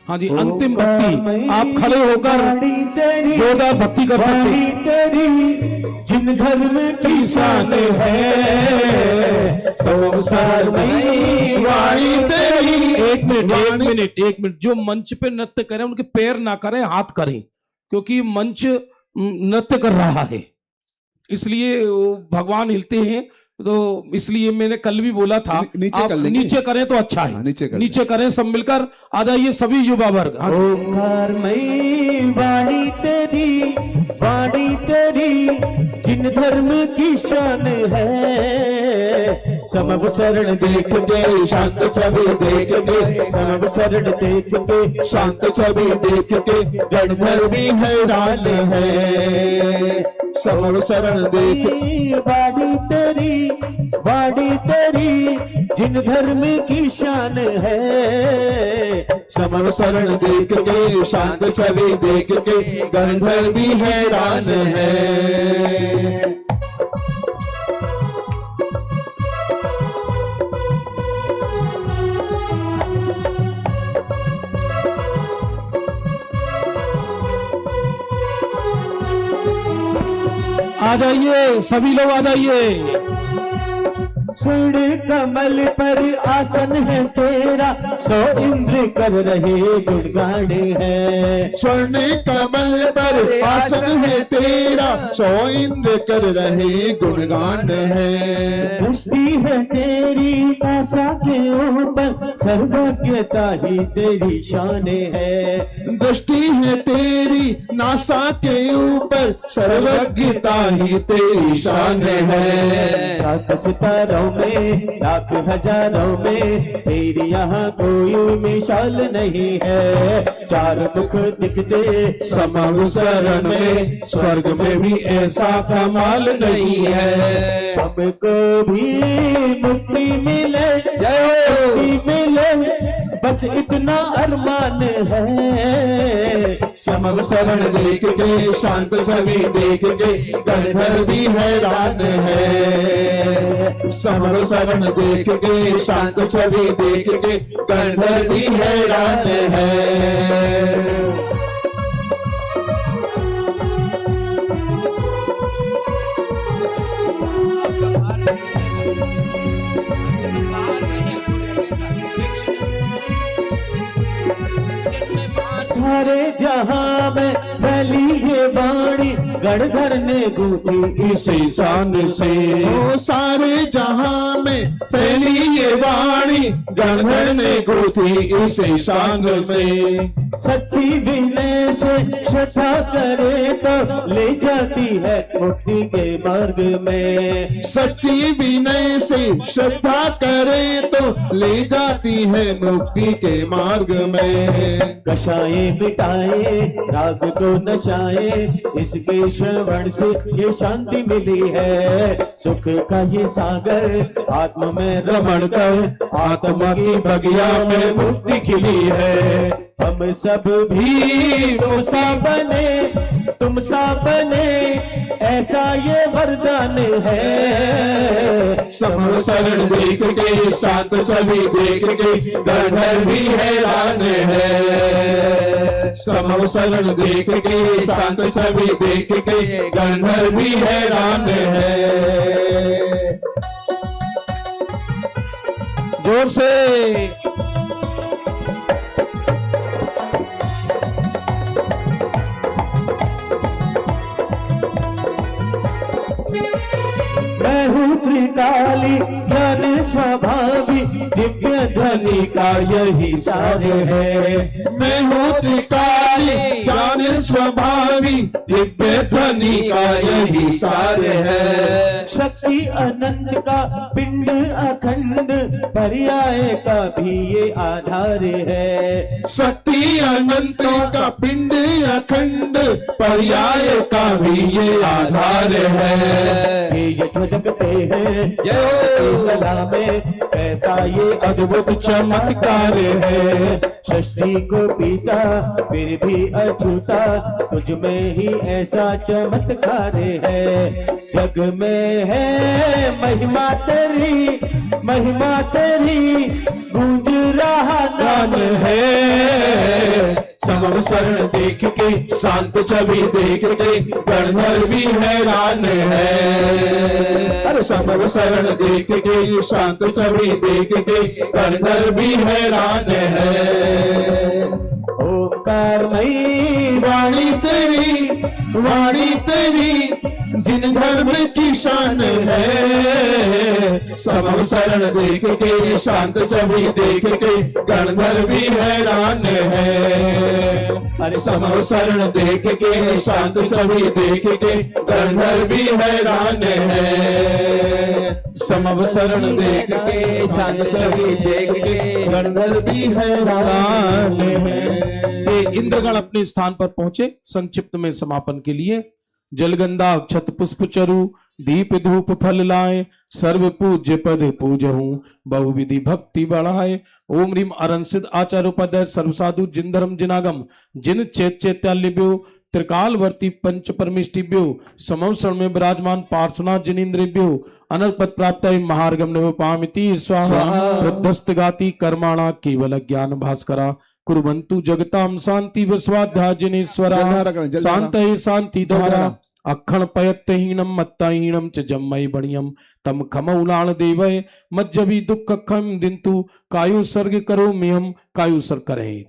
हाँ जी, अंतिम भक्ति आप खड़े होकर जोरदार भक्ति कर सकते हैं। तेरी जिन धर्म की शान है संसार में वाणी तेरी। एक मिनट, जो मंच पे नृत्य करें उनके पैर ना करें, हाथ करें, क्योंकि मंच नृत्य कर रहा है, इसलिए वो भगवान हिलते हैं, तो इसलिए मैंने कल भी बोला था नीचे आप कर लेंगे। नीचे करें तो अच्छा है। नीचे करें सब मिलकर। आ जाइए सभी युवा वर्ग। हाँ जी। ओंकारमयी वाणी तेरी जिन धर्म की शान है समव शरण देख के शांत छवि देख के समव शरण देख के शांत छवि देख के गणधर भी हैरान है। समव शरण देख वाणी तेरी जिन धर्म की शान है समव शरण देख के शांत छवि देख के गणधर भी हैरान है। आ जाइए सभी लोग, आ जाइए। स्वर्ण कमल पर आसन है तेरा सो इंद्र कर रहे गुणगान है। स्वर्ण कमल पर आसन है तेरा सो इंद्र कर रहे गुणगान है। दृष्टि है तेरी आशा के ऊपर सर्वज्ञता ही तेरी शान है। दृष्टि है तेरी नासा के ऊपर सर्वज्ञता ही तेरी शान है। लाख सितारों में लाख हजारों में तेरी यहाँ कोई मिसाल नहीं है। चार सुख दिखते समव शरण में स्वर्ग में भी ऐसा कमाल नहीं है। हमको भी मुक्ति मिले मुक्ति मिले बस इतना अरमान है। समव शरण देख के शांत छवि देख के गणधर भी हैरान है। समव शरण देख के शांत छवि देख के गणधर भी हैरान है। सारे जहां में फैली ये वाणी गणधर ने गूंथी इस शान से। ओ सारे जहां में फैली ये वाणी गणधर ने गूंथी इस शान से। सच्ची विनय से श्रद्धा करे तो ले जाती है मुक्ति के मार्ग में। सच्ची विनय से श्रद्धा करे तो ले जाती है मुक्ति के मार्ग में। कषाये मिटाए राग को नशाए इसके श्रवण से ये शांति मिली है। सुख का ये सागर आत्मा में रमण कर आत्मा की बगिया में मुक्ति खिली है। हम सब भी तो सा बने तुम सा बने ऐसा ये वरदान है। समव शरण देख के शांत छवि देख के गणधर भी हैरान है। समव शरण देख के शांत छवि देख के गणधर भी हैरान है। जोर से मैं हूँ त्रिकाली ज्ञान स्वभावी दिव्य ध्वनि का यही सार है। मैं हूँ त्रिकाली ज्ञान स्वभावी दिव्य ध्वनि का यही सार है। शक्ति अनंत का पिंड अखंड पर्याय का भी ये आधार है। शक्ति अनंत का पिंड अखंड पर्याय का भी ये आधार है। ये झलकते हैं कला में ऐसा ये अद्भुत चमत्कार है। षष्ठी को पीता फिर भी अछूता, तुझ में ही ऐसा चमत्कार है। जग में है महिमा तेरी गूंज रहा नाम है। समम शरण देख के शांत छवि देख के गणधर भी हैरान है। अरे समम शरण देख के शांत छवि देख के गणधर भी हैरान है। ओंकारमयी वाणी तेरी जिन धर्म की शान है। समम शरण देख के शांत छवि देख के गणधर भी हैरान है। समम शरण देख के शांत छवि देख के गणधर भी हैरान है। समम शरण देख के शांत छवि देख के गणधर भी हैरान है। ये इंद्रगण अपने स्थान पर पहुंचे। संक्षिप्त में समापन के लिए जलगंधा अक्षत पुष्प चरु दीप धूप फल लाए, सर्व पूज्य पद पूजहूं बहुविधि भक्ति बढ़ाए। ओम रीम अरंसिद आचार्य उपाध्याय सर्व साधु जिन धर्म जिनागम जिन चैत्यालिभ्यो त्रिकालवर्ती पंच परमिष्टिभ्यो समवसरण में विराजमान पार्श्वनाथ जिनेन्द्रेभ्यो अनर्पद प्राप्त महार्गम नवपामिति स्वाहा। प्रद्धस्त गाति कर्माणा केवल ज्ञान भास्करा कुर्वन्तु जगताम शांति विश्वाध्या जिनेश्वरा। शांतये शांति धारा अक्षण पयत्तहीनम मत्ताहीनम च जम्मय बणियम तम खमौलाण देवय मज्जबी दुख खम दिंतु कायु सर्ग करो मियम कायु सर करें।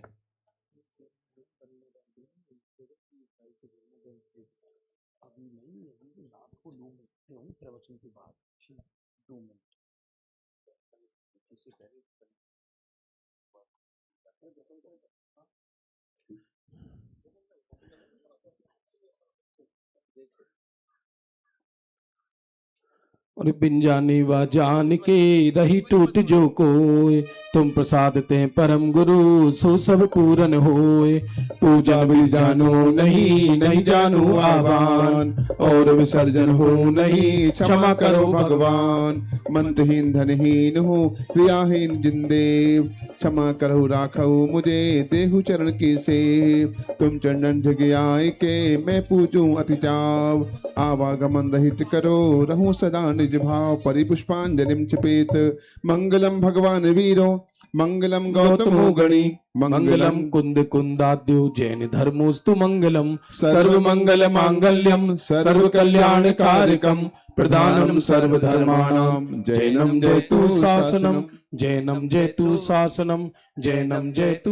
और बिन जाने व जान के रही टूट जो कोय, तुम प्रसाद ते परम गुरु सो सब पूरन होए। पूजा भी जानो नहीं जानो आवान, और विसर्जन हो नहीं क्षमा करो भगवान। मंत्रहीन धनहीन हो क्रियाहीन जिंदेव, क्षमा करो राखो मुझे देहु चरण की सेव। तुम चरणन जग आए के मैं पूजूं अति चाव, आवागमन रहित करो रहूं सदा निज भाव। परिपुष्पांजलिम चिपेत मंगलम भगवान वीरो, मंगलम गौतमो गणी, मंगलम कुंद कुंदाद्यो जैन धर्मोस्तु मंगलम। सर्व मंगल मांगल्यम सर्व कल्याण कारकम, प्रदानम सर्व धर्माणाम जैनम जयतु शासनम। जैनम जयतु शासनम जैनम जयतु।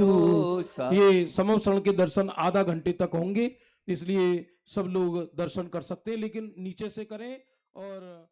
ये समवसरण के दर्शन आधा घंटे तक होंगे, इसलिए सब लोग दर्शन कर सकते हैं, लेकिन नीचे से करें और